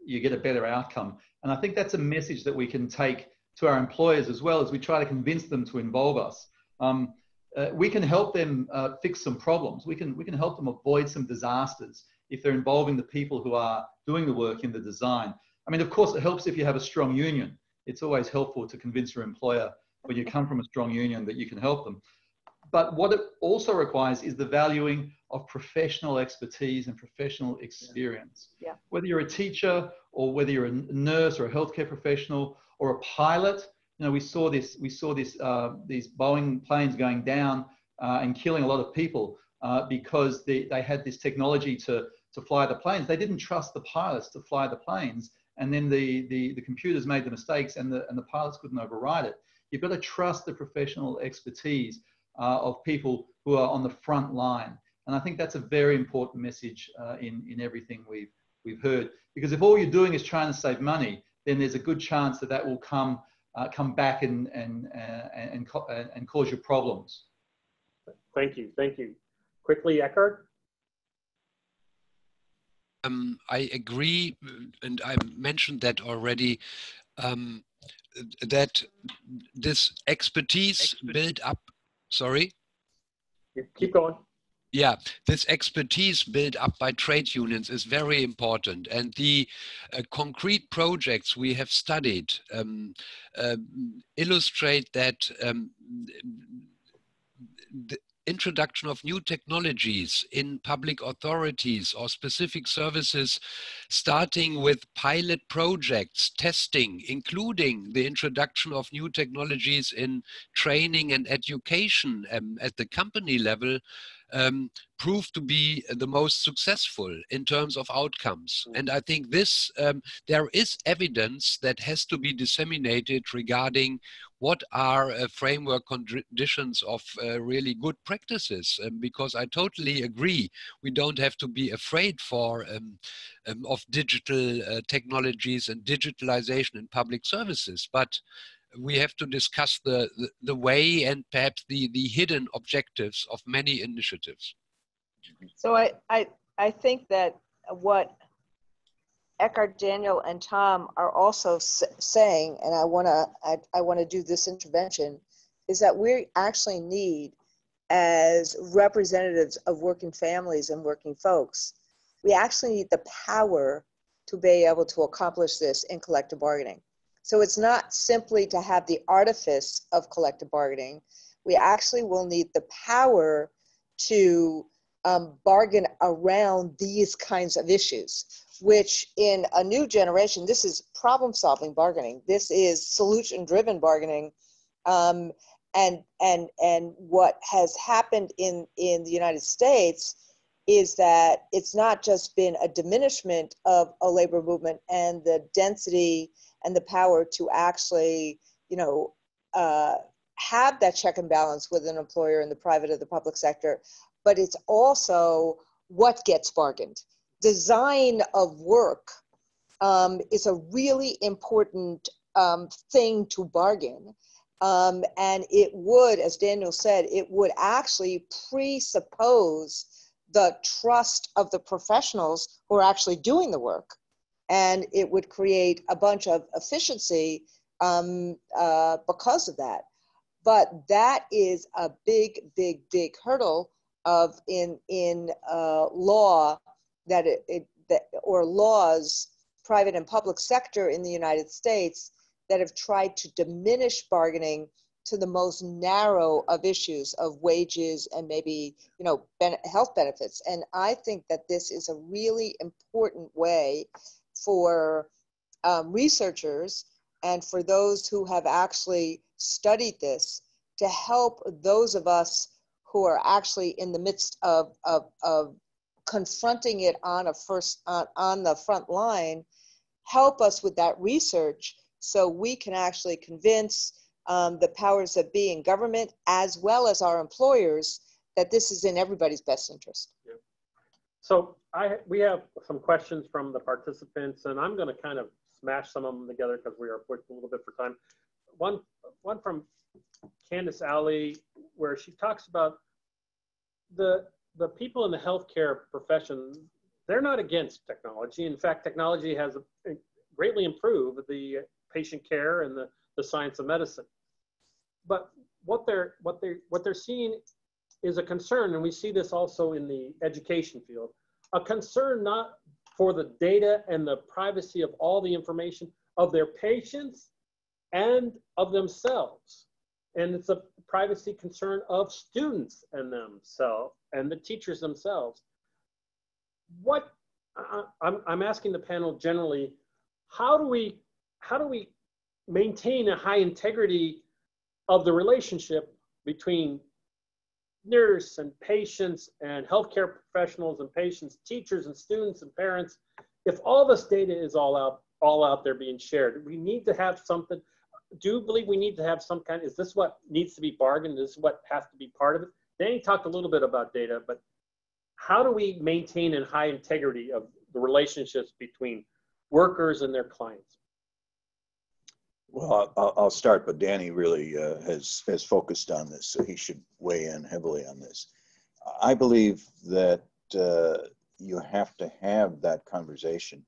Speaker 14: you get a better outcome. And I think that's a message that we can take to our employers as well as we try to convince them to involve us. We can help them fix some problems. We can help them avoid some disasters if they're involving the people who are doing the work in the design. I mean, of course, it helps if you have a strong union. It's always helpful to convince your employer when you come from a strong union that you can help them. But what it also requires is the valuing of professional expertise and professional experience.
Speaker 16: Yeah.
Speaker 14: Whether you're a teacher or whether you're a nurse or a healthcare professional or a pilot, you know, we saw these Boeing planes going down and killing a lot of people because they had this technology to fly the planes. They didn't trust the pilots to fly the planes, and then the computers made the mistakes and the pilots couldn't override it. You've got to trust the professional expertise of people who are on the front line. And I think that's a very important message in everything we've heard. Because if all you're doing is trying to save money, then there's a good chance that will come back and cause you problems.
Speaker 6: Thank you. Quickly, Eckhart?
Speaker 15: I agree, and I mentioned that already, that this expertise built up, sorry?
Speaker 6: Keep going.
Speaker 15: Yeah, this expertise built up by trade unions is very important. And the concrete projects we have studied illustrate that the introduction of new technologies in public authorities or specific services, starting with pilot projects, testing, including the introduction of new technologies in training and education at the company level, proved to be the most successful in terms of outcomes. And I think this, there is evidence that has to be disseminated regarding what are framework conditions of really good practices, because I totally agree, we don't have to be afraid of digital technologies and digitalization in public services, but we have to discuss the way and perhaps the hidden objectives of many initiatives.
Speaker 16: So I think that what Eckhart, Daniel, and Tom are also saying, and I want to do this intervention, is that we actually need, as representatives of working families and working folks, we actually need the power to be able to accomplish this in collective bargaining. So it's not simply to have the artifice of collective bargaining. We actually will need the power to bargain around these kinds of issues, which in a new generation, this is problem-solving bargaining. This is solution-driven bargaining. And what has happened in the United States is that it's not just been a diminishment of a labor movement and the density and the power to actually, have that check and balance with an employer in the private or the public sector, but it's also what gets bargained. Design of work is a really important thing to bargain. And it would, as Daniel said, it would actually presuppose the trust of the professionals who are actually doing the work. And it would create a bunch of efficiency because of that. But that is a big, big, big hurdle of in law or laws, private and public sector in the United States that have tried to diminish bargaining to the most narrow of issues of wages and maybe, health benefits. And I think that this is a really important way for researchers and for those who have actually studied this to help those of us who are actually in the midst of confronting it on the front line, help us with that research so we can actually convince the powers that be in government as well as our employers that this is in everybody's best interest.
Speaker 6: Yeah. So we have some questions from the participants, and I'm going to kind of smash some of them together because we are pushed a little bit for time. One from Candace Alley, where she talks about the people in the healthcare profession. They're not against technology. In fact, technology has greatly improved the patient care and the science of medicine. But what they're seeing is a concern, and we see this also in the education field, a concern not for the data and the privacy of all the information of their patients and of themselves. And it's a privacy concern of students and themselves and the teachers themselves. I'm asking the panel generally, how do we maintain a high integrity of the relationship between nurse and patients and healthcare professionals and patients, teachers and students and parents, if all this data is all out there being shared? We need to have something. Do you believe we need to have some kind, is this what needs to be bargained? Is this what has to be part of it? Danny talked a little bit about data, but how do we maintain a high integrity of the relationships between workers and their clients?
Speaker 13: Well, I'll start, but Danny really has focused on this, so he should weigh in heavily on this. I believe that you have to have that conversation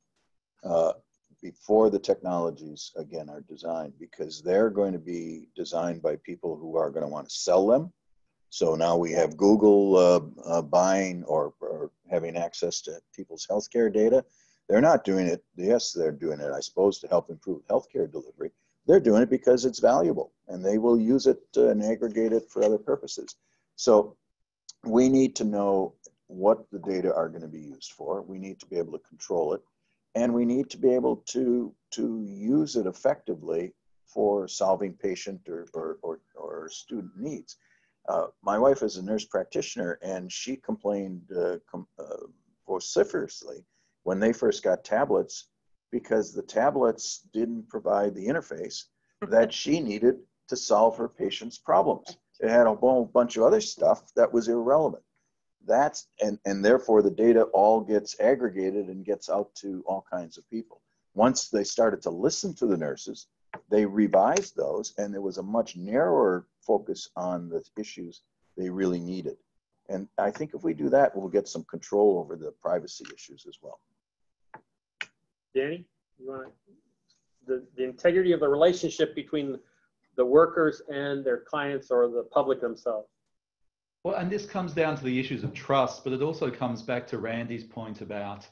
Speaker 13: before the technologies, again, are designed, because they're going to be designed by people who are going to want to sell them. So now we have Google buying or having access to people's healthcare data. They're not doing it, yes, they're doing it, I suppose, to help improve healthcare delivery. They're doing it because it's valuable, and they will use it and aggregate it for other purposes. So we need to know what the data are going to be used for. We need to be able to control it, and we need to be able to use it effectively for solving patient or student needs. My wife is a nurse practitioner, and she complained vociferously when they first got tablets, because the tablets didn't provide the interface that she needed to solve her patient's problems. It had a whole bunch of other stuff that was irrelevant. And therefore the data all gets aggregated and gets out to all kinds of people. Once they started to listen to the nurses, they revised those, and there was a much narrower focus on the issues they really needed. And I think if we do that, we'll get some control over the privacy issues as well.
Speaker 6: Danny, you want the integrity of the relationship between the workers and their clients or the public themselves?
Speaker 14: Well, and this comes down to the issues of trust, but it also comes back to Randy's point about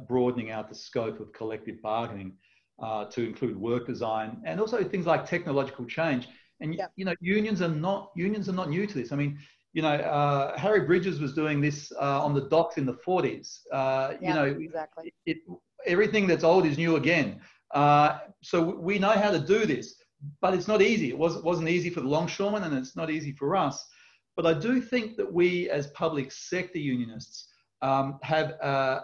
Speaker 14: broadening out the scope of collective bargaining to include work design and also things like technological change. And you know, unions are not new to this. I mean, you know, Harry Bridges was doing this on the docks in the 40s. You know, exactly. Everything that's old is new again. So we know how to do this, but it's not easy. It wasn't easy for the longshoremen, and it's not easy for us. But I do think that we, as public sector unionists, have a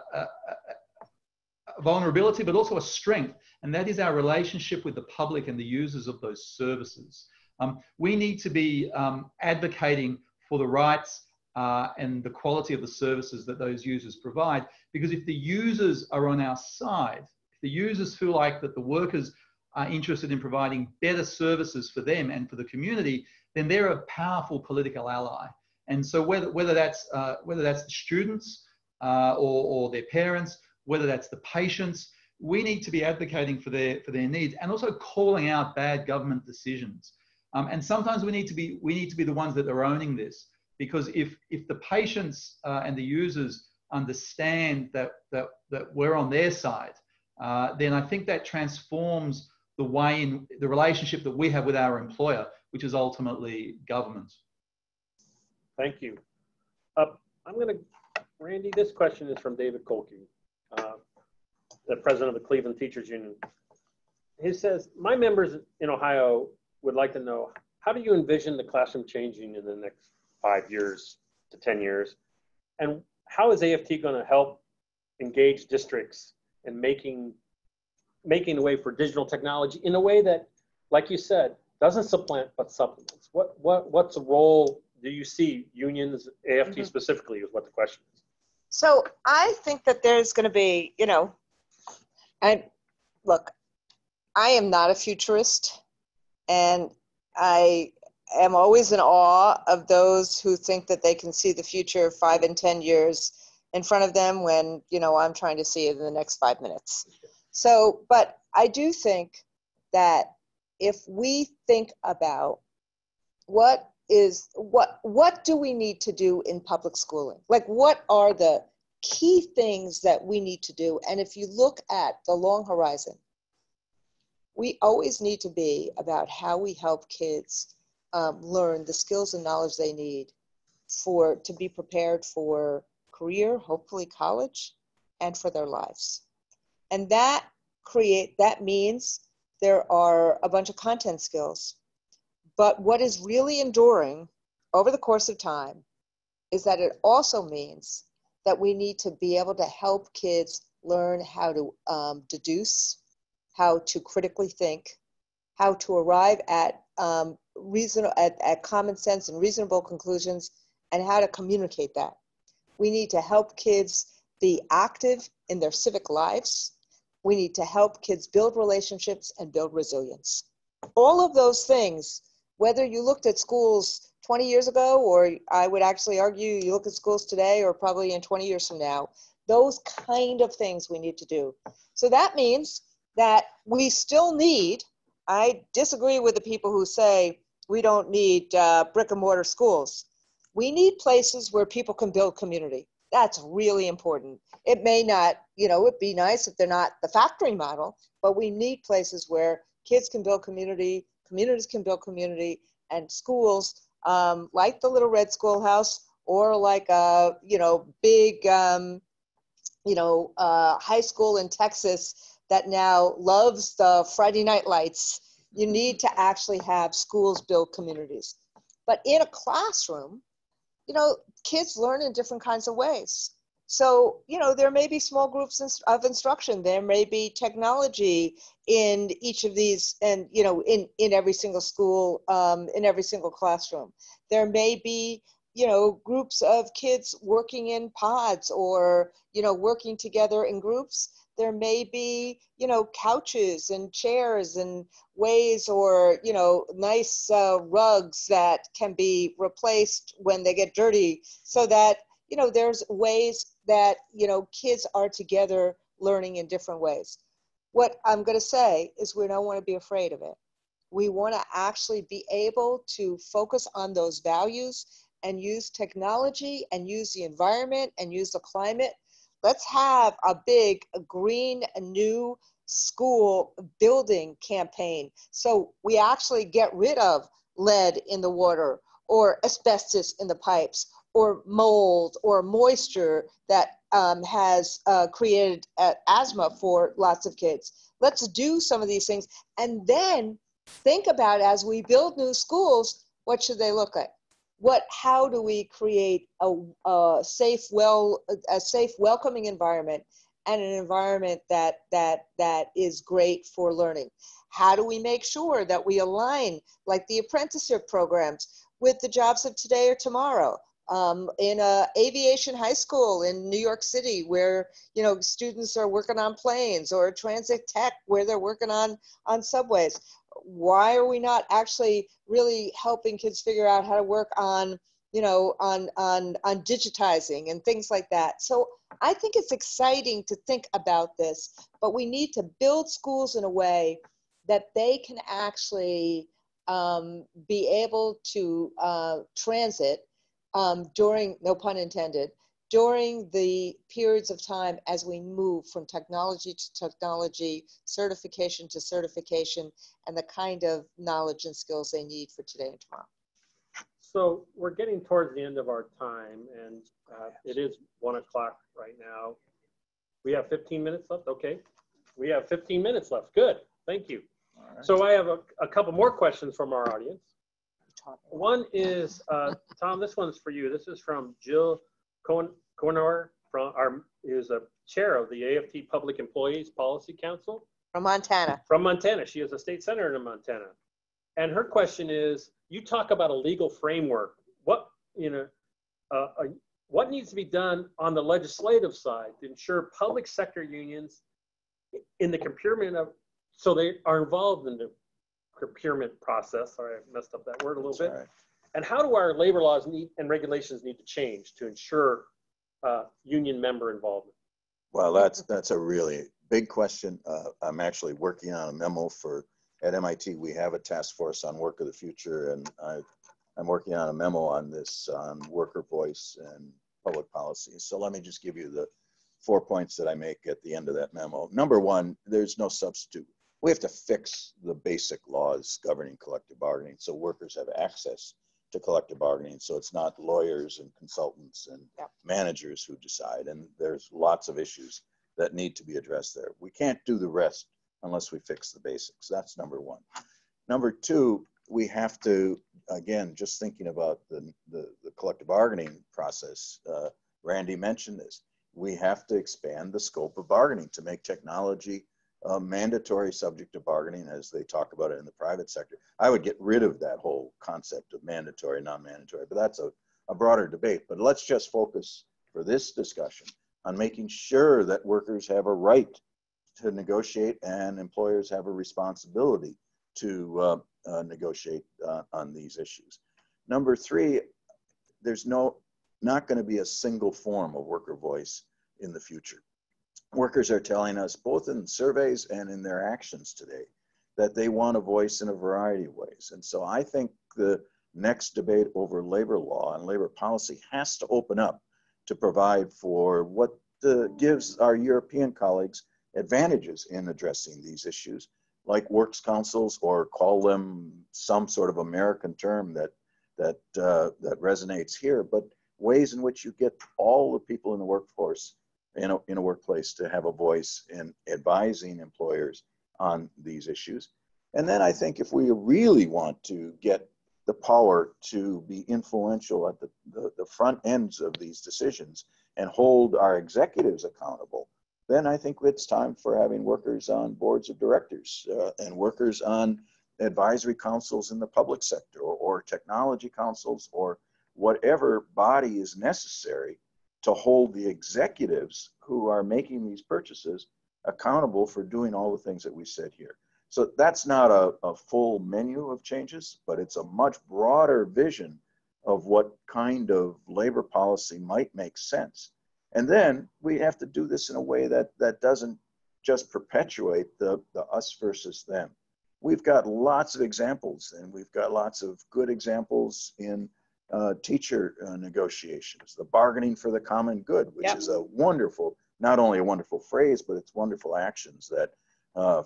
Speaker 14: vulnerability, but also a strength, and that is our relationship with the public and the users of those services. We need to be advocating for the rights and the quality of the services that those users provide, because if the users are on our side, if the users feel like that the workers are interested in providing better services for them and for the community, then they're a powerful political ally. And so whether that's the students or their parents, whether that's the patients, we need to be advocating for their needs and also calling out bad government decisions. And sometimes we need to be the ones that are owning this, because if the patients and the users understand that we're on their side, then I think that transforms the way in the relationship that we have with our employer, which is ultimately government.
Speaker 6: Thank you. Randy, this question is from David Kolke, the president of the Cleveland Teachers Union. He says, my members in Ohio would like to know, how do you envision the classroom changing in the next 5 years to 10 years? And how is AFT going to help engage districts in making the way for digital technology in a way that, like you said, doesn't supplant but supplements? What's the role do you see unions, AFT specifically is what the question is.
Speaker 16: So I think that there's going to be, and look, I am not a futurist, and I am always in awe of those who think that they can see the future 5 and 10 years in front of them when, I'm trying to see it in the next 5 minutes. So, but I do think that if we think about what do we need to do in public schooling? Like, what are the key things that we need to do? And if you look at the long horizon, we always need to be about how we help kids learn the skills and knowledge they need to be prepared for career, hopefully college, and for their lives. And that means there are a bunch of content skills. But what is really enduring over the course of time is that it also means that we need to be able to help kids learn how to deduce, how to critically think, how to arrive at at common sense and reasonable conclusions, and how to communicate that. We need to help kids be active in their civic lives. We need to help kids build relationships and build resilience. All of those things, whether you looked at schools 20 years ago, or I would actually argue you look at schools today or probably in 20 years from now, those kind of things we need to do. So that means that we still need, I disagree with the people who say we don't need brick and mortar schools. We need places where people can build community. That's really important. It may not, it'd be nice if they're not the factory model, but we need places where kids can build community, communities can build community, and schools like the Little Red Schoolhouse, or like a big high school in Texas that now loves the Friday night lights. You need to actually have schools build communities. But in a classroom, kids learn in different kinds of ways. So, there may be small groups of instruction. There may be technology in each of these, and, in every single school, in every single classroom. There may be, groups of kids working in pods, or, working together in groups. There may be, couches and chairs and ways, or, nice rugs that can be replaced when they get dirty, so that, there's ways that, kids are together learning in different ways. What I'm going to say is we don't want to be afraid of it. We want to actually be able to focus on those values and use technology and use the environment and use the climate. Let's have a big green new school building campaign, so we actually get rid of lead in the water, or asbestos in the pipes, or mold or moisture that has created asthma for lots of kids. Let's do some of these things, and then think about, as we build new schools, what should they look like? How do we create a safe, welcoming environment, and an environment that is great for learning? How do we make sure that we align, like the apprenticeship programs, with the jobs of today or tomorrow? In a aviation high school in New York City, where students are working on planes, or transit tech where they're working on subways. Why are we not actually really helping kids figure out how to work on digitizing and things like that? So I think it's exciting to think about this, but we need to build schools in a way that they can actually be able to transit during, no pun intended, during the periods of time as we move from technology to technology, certification to certification, and the kind of knowledge and skills they need for today and tomorrow.
Speaker 6: So we're getting towards the end of our time, and it is 1 o'clock right now. We have 15 minutes left? Okay. We have 15 minutes left. Good. Thank you. Right. So I have a couple more questions from our audience. One is, Tom, this one's for you. This is from Jill Cornor, is a chair of the AFT Public Employees Policy Council.
Speaker 16: From Montana.
Speaker 6: From Montana. She is a state senator in Montana. And her question is, you talk about a legal framework. what, you know, what needs to be done on the legislative side to ensure public sector unions in the procurement of, so they are involved in the procurement process. Sorry, I messed up that word a little bit. Right. And how do our labor laws and regulations need to change to ensure union member involvement?
Speaker 13: Well, that's a really big question. I'm actually working on a memo at MIT. We have a task force on work of the future, and I'm working on a memo on this, on worker voice and public policy. So let me just give you the 4 points that I make at the end of that memo. Number one, there's no substitute. We have to fix the basic laws governing collective bargaining so workers have access to collective bargaining, so it's not lawyers and consultants and managers who decide. And there's lots of issues that need to be addressed there. We can't do the rest unless we fix the basics. That's number one. Number two, we have to, again, just thinking about the collective bargaining process, Randy mentioned this, we have to expand the scope of bargaining to make technology a mandatory subject of bargaining as they talk about it in the private sector. I would get rid of that whole concept of mandatory, non-mandatory, but that's a broader debate. But let's just focus for this discussion on making sure that workers have a right to negotiate and employers have a responsibility to negotiate on these issues. Number three, there's not going to be a single form of worker voice in the future. Workers are telling us, both in surveys and in their actions today, that they want a voice in a variety of ways. And so I think the next debate over labor law and labor policy has to open up to provide for what gives our European colleagues advantages in addressing these issues, like works councils, or call them some sort of American term that resonates here, but ways in which you get all the people in the workforce in a workplace to have a voice in advising employers on these issues. And then I think if we really want to get the power to be influential at the front ends of these decisions and hold our executives accountable, then I think it's time for having workers on boards of directors and workers on advisory councils in the public sector or technology councils or whatever body is necessary to hold the executives who are making these purchases accountable for doing all the things that we said here. So that's not a full menu of changes, but it's a much broader vision of what kind of labor policy might make sense. And then we have to do this in a way that doesn't just perpetuate the us versus them. We've got lots of examples, and we've got lots of good examples in teacher negotiations, the bargaining for the common good, which is a wonderful, not only a wonderful phrase, but it's wonderful actions that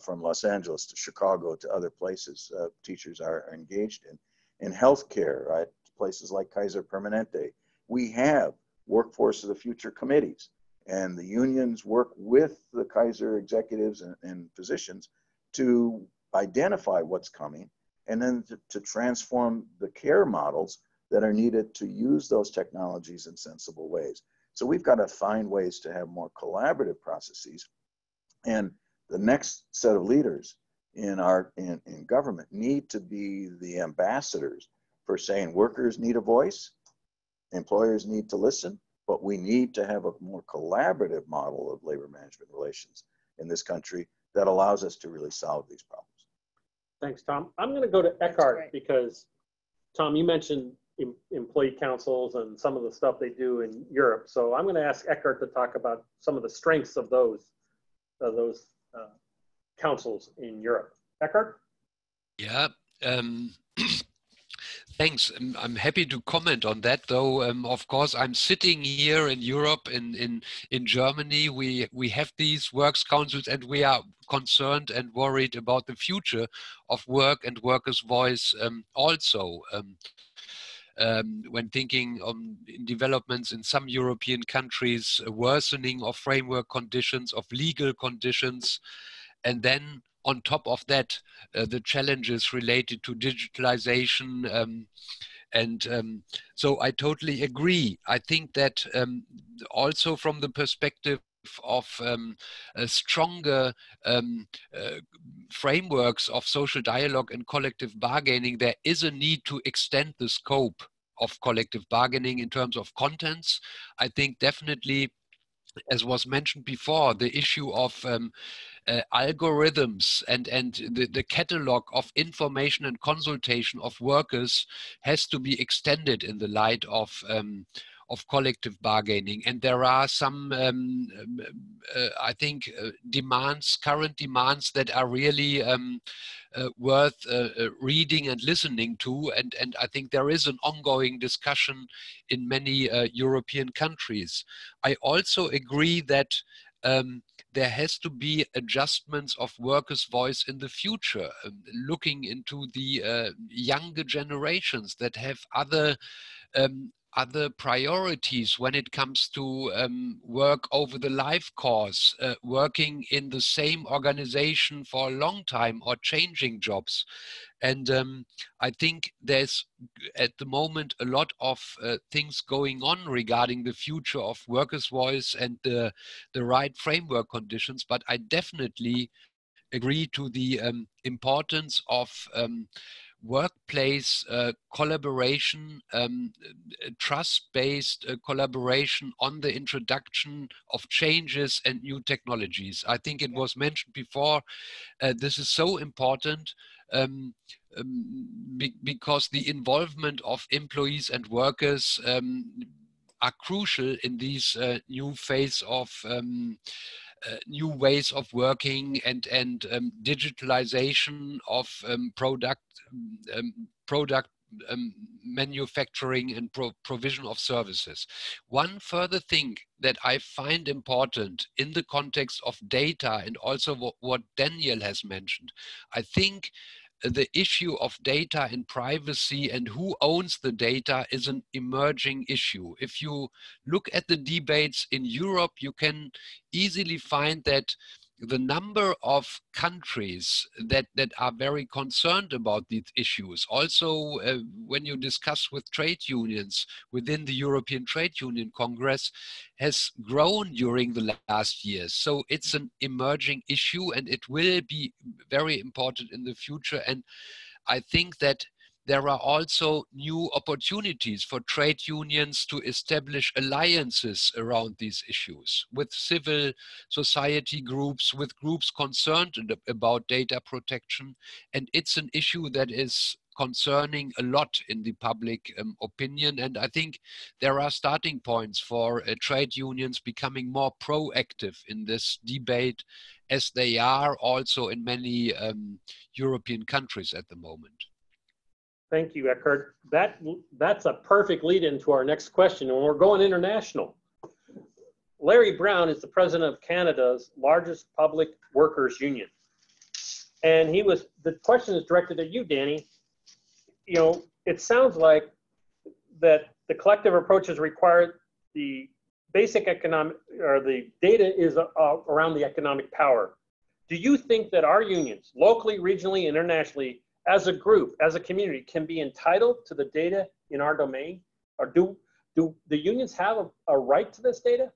Speaker 13: from Los Angeles to Chicago to other places, teachers are engaged in. In healthcare, right, places like Kaiser Permanente, we have workforce of the future committees, and the unions work with the Kaiser executives and physicians to identify what's coming and then to transform the care models that are needed to use those technologies in sensible ways. So we've got to find ways to have more collaborative processes. And the next set of leaders in government need to be the ambassadors for saying workers need a voice, employers need to listen, but we need to have a more collaborative model of labor management relations in this country that allows us to really solve these problems.
Speaker 6: Thanks, Tom. I'm going to go to Eckhart because, Tom, you mentioned employee councils and some of the stuff they do in Europe. So I'm going to ask Eckhart to talk about some of the strengths of those councils in Europe. Eckhart?
Speaker 15: Yeah. Thanks. I'm happy to comment on that, though. Of course, I'm sitting here in Europe, in Germany. We have these works councils, and we are concerned and worried about the future of work and workers' voice also. When thinking on developments in some European countries, a worsening of framework conditions, of legal conditions, and then on top of that, the challenges related to digitalization. So I totally agree. I think that also from the perspective of stronger frameworks of social dialogue and collective bargaining, there is a need to extend the scope collective bargaining in terms of contents. I think definitely, as was mentioned before, the issue of algorithms and the catalog of information and consultation of workers has to be extended in the light of collective bargaining. And there are some, I think, current demands that are really worth reading and listening to. And I think there is an ongoing discussion in many European countries. I also agree that there has to be adjustments of workers' voice in the future, looking into the younger generations that have other priorities when it comes to work over the life course, working in the same organization for a long time or changing jobs. And I think there's at the moment a lot of things going on regarding the future of workers' voice and the right framework conditions, but I definitely agree to the importance of workplace collaboration, trust-based collaboration on the introduction of changes and new technologies. I think it was mentioned before, this is so important because the involvement of employees and workers are crucial in these new phase of new ways of working and digitalization of product manufacturing and provision of services. One further thing that I find important in the context of data and also what Daniel has mentioned, I think the issue of data and privacy and who owns the data is an emerging issue. If you look at the debates in Europe, you can easily find that the number of countries that are very concerned about these issues, also when you discuss with trade unions within the European Trade Union Congress, has grown during the last years. So it's an emerging issue and it will be very important in the future. And I think that there are also new opportunities for trade unions to establish alliances around these issues with civil society groups, with groups concerned about data protection. And it's an issue that is concerning a lot in the public opinion. And I think there are starting points for trade unions becoming more proactive in this debate, as they are also in many European countries at the moment.
Speaker 6: Thank you, Eckhard. That's a perfect lead into our next question, and we're going international. Larry Brown is the president of Canada's largest public workers union. And the question is directed at you, Danny. You know, it sounds like that the collective approaches require the basic economic, or the data is around the economic power. Do you think that our unions, locally, regionally, internationally, as a group, as a community, can be entitled to the data in our domain? Or do the unions have a right to this data?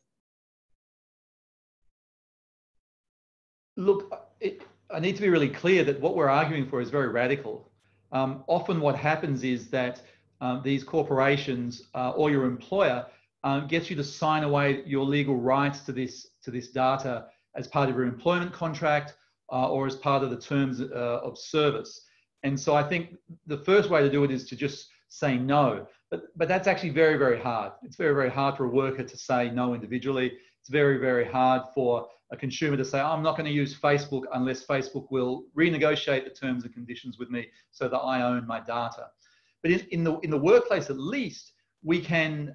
Speaker 14: Look, I need to be really clear that what we're arguing for is very radical. Often what happens is that these corporations or your employer gets you to sign away your legal rights to this data as part of your employment contract or as part of the terms of service. And so I think the first way to do it is to just say no. But that's actually very, very hard. It's very, very hard for a worker to say no individually. It's very, very hard for a consumer to say, oh, I'm not going to use Facebook unless Facebook will renegotiate the terms and conditions with me so that I own my data. But in the workplace, at least, we can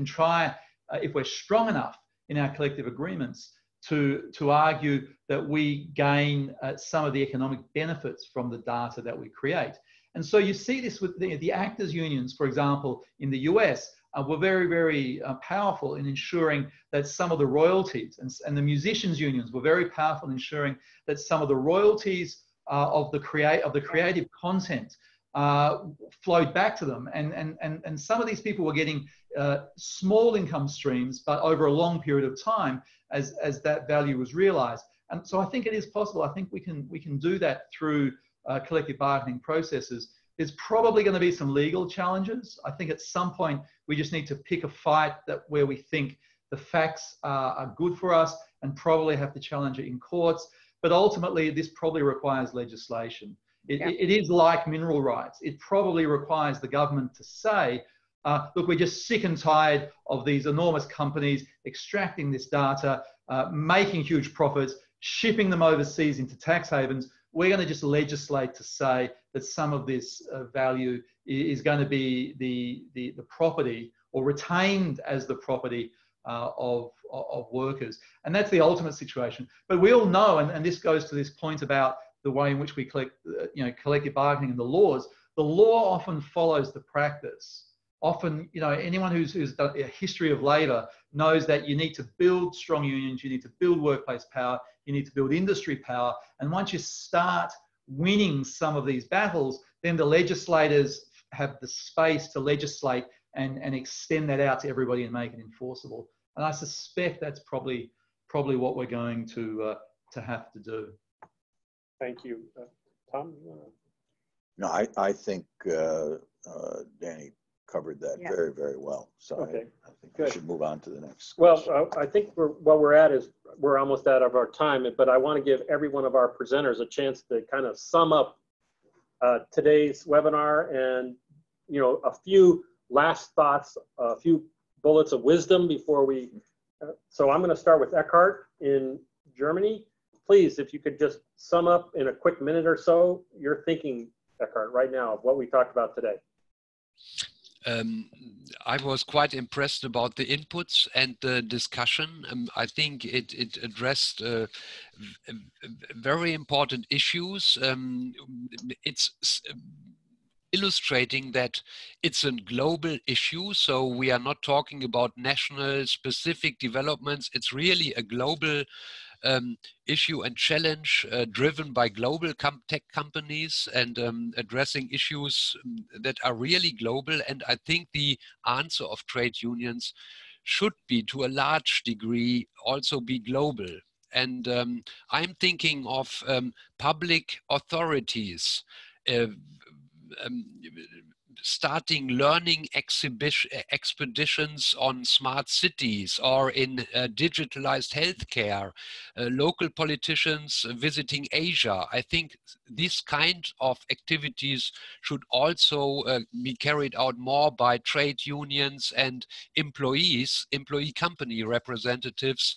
Speaker 14: try, if we're strong enough in our collective agreements, to argue that we gain some of the economic benefits from the data that we create. And so you see this with the actors unions, for example, in the US, were very, very powerful in ensuring that some of the royalties, and the musicians unions were very powerful in ensuring that some of the royalties of the creative content flowed back to them. And some of these people were getting small income streams, but over a long period of time as that value was realized. And so I think it is possible. I think we can do that through collective bargaining processes. There's probably going to be some legal challenges. I think at some point we just need to pick a fight where we think the facts are good for us and probably have to challenge it in courts. But ultimately, this probably requires legislation. It is like mineral rights. It probably requires the government to say, look, we're just sick and tired of these enormous companies extracting this data, making huge profits, shipping them overseas into tax havens. We're going to just legislate to say that some of this value is going to be the property or retained as the property of workers. And that's the ultimate situation. But we all know, and this goes to this point about the way in which we collective bargaining and the laws. The law often follows the practice. Often, anyone who's done a history of labour knows that you need to build strong unions, you need to build workplace power, you need to build industry power. And once you start winning some of these battles, then the legislators have the space to legislate and extend that out to everybody and make it enforceable. And I suspect that's probably what we're going to have to do.
Speaker 6: Thank you. Tom?
Speaker 13: No, I think Danny covered that very, very well. So
Speaker 6: okay.
Speaker 13: I think we should move on to the next.
Speaker 6: Well, I think we're almost out of our time, but I want to give every one of our presenters a chance to kind of sum up today's webinar and, a few last thoughts, a few bullets of wisdom before we, so I'm going to start with Eckhart in Germany. Please, if you could just sum up in a quick minute or so, your thinking, Eckhart, right now of what we talked about today.
Speaker 15: I was quite impressed about the inputs and the discussion. I think it addressed very important issues. It's illustrating that it's a global issue, so we are not talking about national specific developments. It's really a global issue and challenge driven by global tech companies and addressing issues that are really global. And I think the answer of trade unions should be, to a large degree, also be global. And I'm thinking of public authorities starting learning expeditions on smart cities or in digitalized healthcare, local politicians visiting Asia. I think this kind of activities should also be carried out more by trade unions and employee company representatives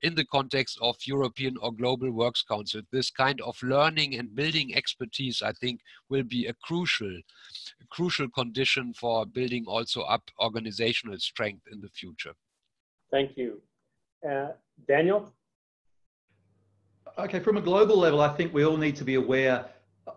Speaker 15: in the context of European or Global Works Council. This kind of learning and building expertise, I think, will be a crucial condition for building also up organizational strength in the future.
Speaker 6: Thank you. Daniel?
Speaker 14: Okay, from a global level, I think we all need to be aware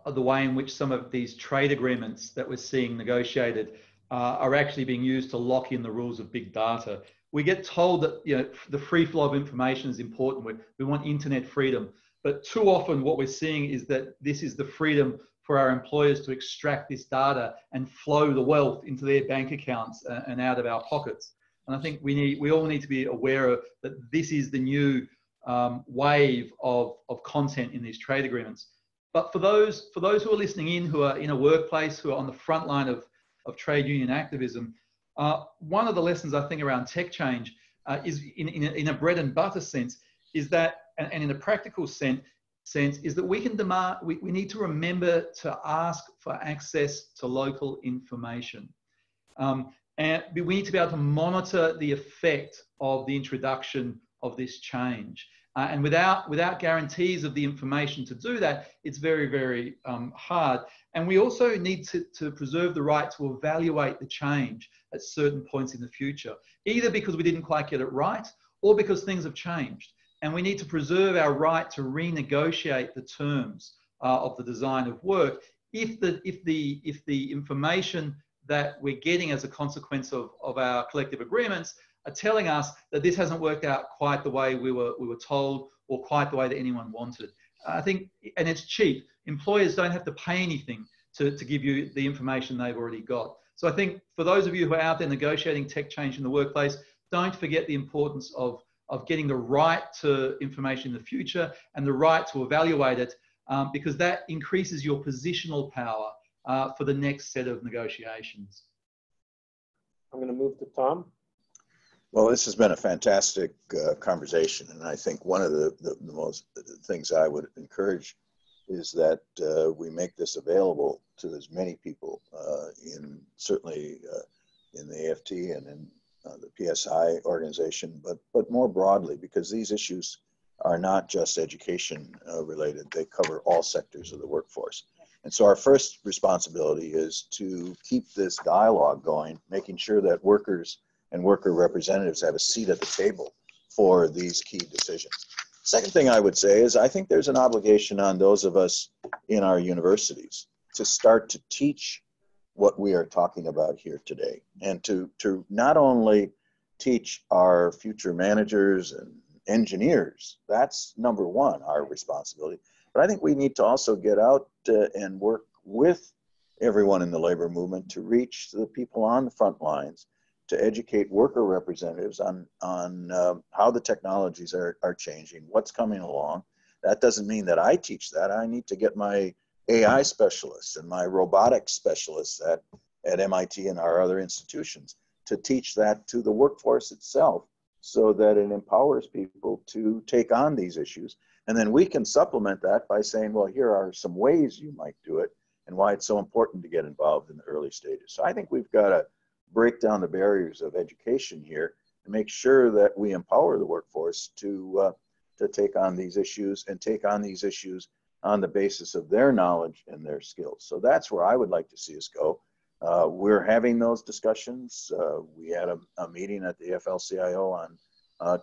Speaker 14: of the way in which some of these trade agreements that we're seeing negotiated are actually being used to lock in the rules of big data. We get told that the free flow of information is important. We want internet freedom, but too often what we're seeing is that this is the freedom for our employers to extract this data and flow the wealth into their bank accounts and out of our pockets. And I think we all need to be aware of that this is the new wave of content in these trade agreements. But for those who are listening in, who are in a workplace, who are on the front line of trade union activism, one of the lessons I think around tech change is in a bread and butter sense is that, and in a practical sense is that we can demand, we need to remember to ask for access to local information. And we need to be able to monitor the effect of the introduction of this change. And without guarantees of the information to do that, it's very, very hard. And we also need to preserve the right to evaluate the change at certain points in the future, either because we didn't quite get it right or because things have changed. And we need to preserve our right to renegotiate the terms of the design of work if the information that we're getting as a consequence of our collective agreements are telling us that this hasn't worked out quite the way we were told or quite the way that anyone wanted. I think, and it's cheap. Employers don't have to pay anything to give you the information they've already got. So I think for those of you who are out there negotiating tech change in the workplace, don't forget the importance of getting the right to information in the future and the right to evaluate it, because that increases your positional power for the next set of negotiations.
Speaker 6: I'm going to move to Tom.
Speaker 13: Well, this has been a fantastic conversation, and I think one of the most things I would encourage is that we make this available to as many people certainly in the AFT and in the PSI organization, but more broadly, because these issues are not just education related, they cover all sectors of the workforce. And so our first responsibility is to keep this dialogue going, making sure that workers and worker representatives have a seat at the table for these key decisions. Second thing I would say is I think there's an obligation on those of us in our universities to start to teach what we are talking about here today, and to not only teach our future managers and engineers. That's number one, our responsibility. But I think we need to also get out and work with everyone in the labor movement to reach the people on the front lines, to educate worker representatives on how the technologies are changing, what's coming along. That doesn't mean that I teach that. I need to get my AI specialists and my robotics specialists at MIT and our other institutions to teach that to the workforce itself, so that it empowers people to take on these issues. And then we can supplement that by saying, well, here are some ways you might do it and why it's so important to get involved in the early stages. So I think we've got to break down the barriers of education here and make sure that we empower the workforce to take on these issues, and take on these issues on the basis of their knowledge and their skills. So that's where I would like to see us go. We're having those discussions. We had a meeting at the AFL-CIO on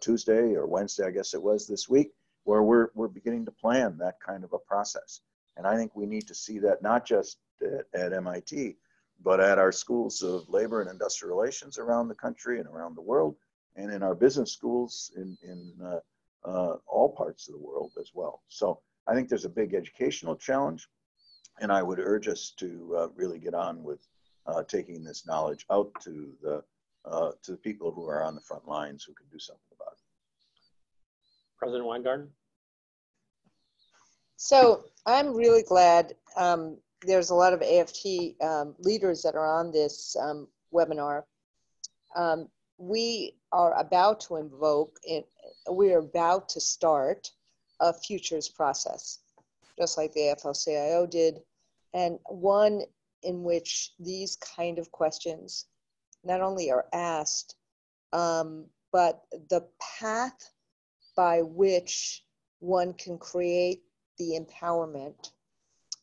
Speaker 13: Tuesday or Wednesday, I guess it was this week, where we're beginning to plan that kind of a process. And I think we need to see that not just at MIT, but at our schools of labor and industrial relations around the country and around the world, and in our business schools in all parts of the world as well. So I think there's a big educational challenge, and I would urge us to really get on with taking this knowledge out to the people who are on the front lines who can do something about it.
Speaker 6: President Weingarten.
Speaker 16: So I'm really glad there's a lot of AFT leaders that are on this webinar. We are about to start a futures process, just like the AFL-CIO did, and one in which these kind of questions not only are asked, but the path by which one can create the empowerment,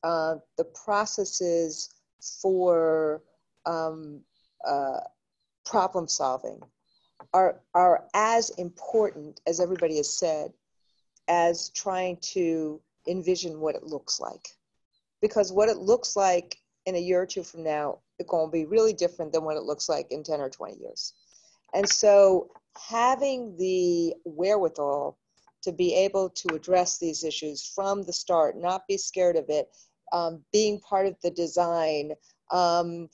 Speaker 16: the processes for problem solving are as important, as everybody has said, as trying to envision what it looks like. Because what it looks like in a year or two from now, it's going to be really different than what it looks like in 10 or 20 years. And so having the wherewithal to be able to address these issues from the start, not be scared of it, being part of the design, and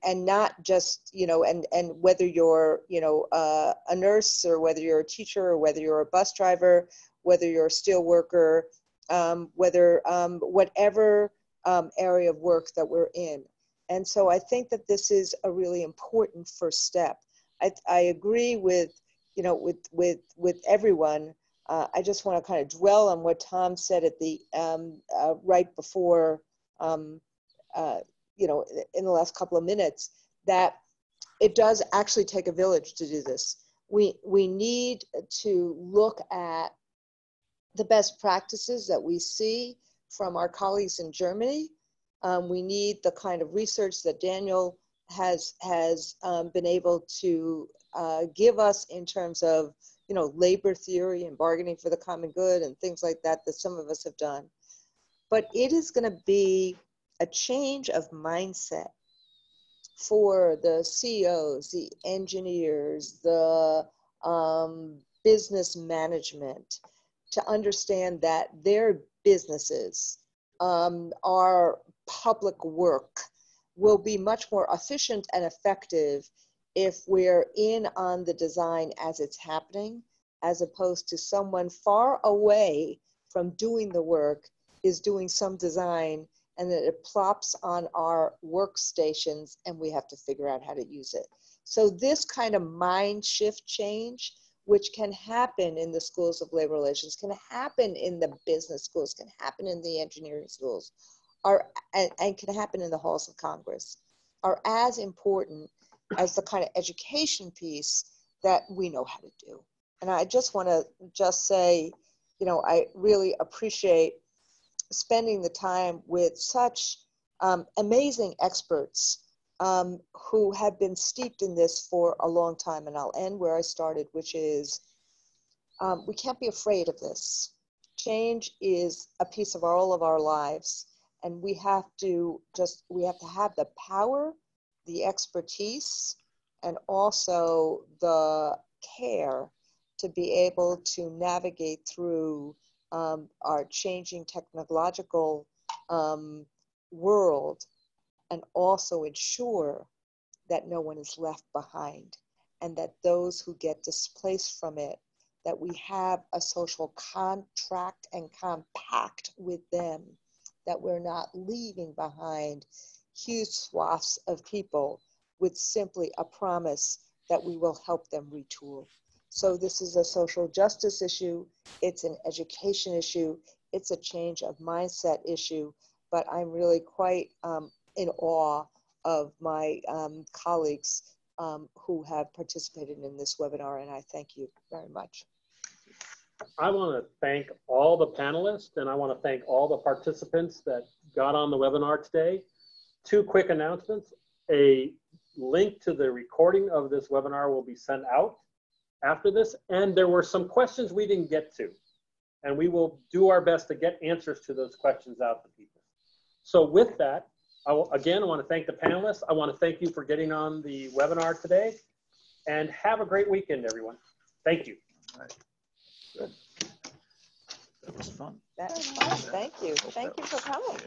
Speaker 16: not just, and whether you're, a nurse, or whether you're a teacher, or whether you're a bus driver, whether you're a steel worker, whatever area of work that we're in. And so I think that this is a really important first step. I agree with everyone. I just want to kind of dwell on what Tom said at the right before, in the last couple of minutes, that it does actually take a village to do this. We need to look at the best practices that we see from our colleagues in Germany. We need the kind of research that Daniel has been able to give us in terms of, labor theory and bargaining for the common good and things like that some of us have done. But it is going to be a change of mindset for the CEOs, the engineers, the business management, to understand that their businesses, our public work, will be much more efficient and effective if we're in on the design as it's happening, as opposed to someone far away from doing the work is doing some design and that it plops on our workstations and we have to figure out how to use it. So this kind of mind shift change, which can happen in the schools of labor relations, can happen in the business schools, can happen in the engineering schools, and can happen in the halls of Congress, are as important as the kind of education piece that we know how to do. And I just want to just say, you know, I really appreciate spending the time with such amazing experts who have been steeped in this for a long time. And I'll end where I started, which is we can't be afraid of this. Change is a piece of all of our lives, and we have to have the power, the expertise, and also the care to be able to navigate through our changing technological world, and also ensure that no one is left behind, and that those who get displaced from it, that we have a social contract and compact with them, that we're not leaving behind huge swaths of people with simply a promise that we will help them retool. So this is a social justice issue, it's an education issue, it's a change of mindset issue, but I'm really quite in awe of my colleagues who have participated in this webinar, and I thank you very much.
Speaker 6: I want to thank all the panelists, and I want to thank all the participants that got on the webinar today. 2 quick announcements. A link to the recording of this webinar will be sent out after this, and there were some questions we didn't get to, and we will do our best to get answers to those questions out to people. So with that, again, I want to thank the panelists. I want to thank you for getting on the webinar today, and have a great weekend, everyone. Thank you.
Speaker 13: All right. Good. That was fun.
Speaker 16: That was fun. Thank you. Thank you for coming.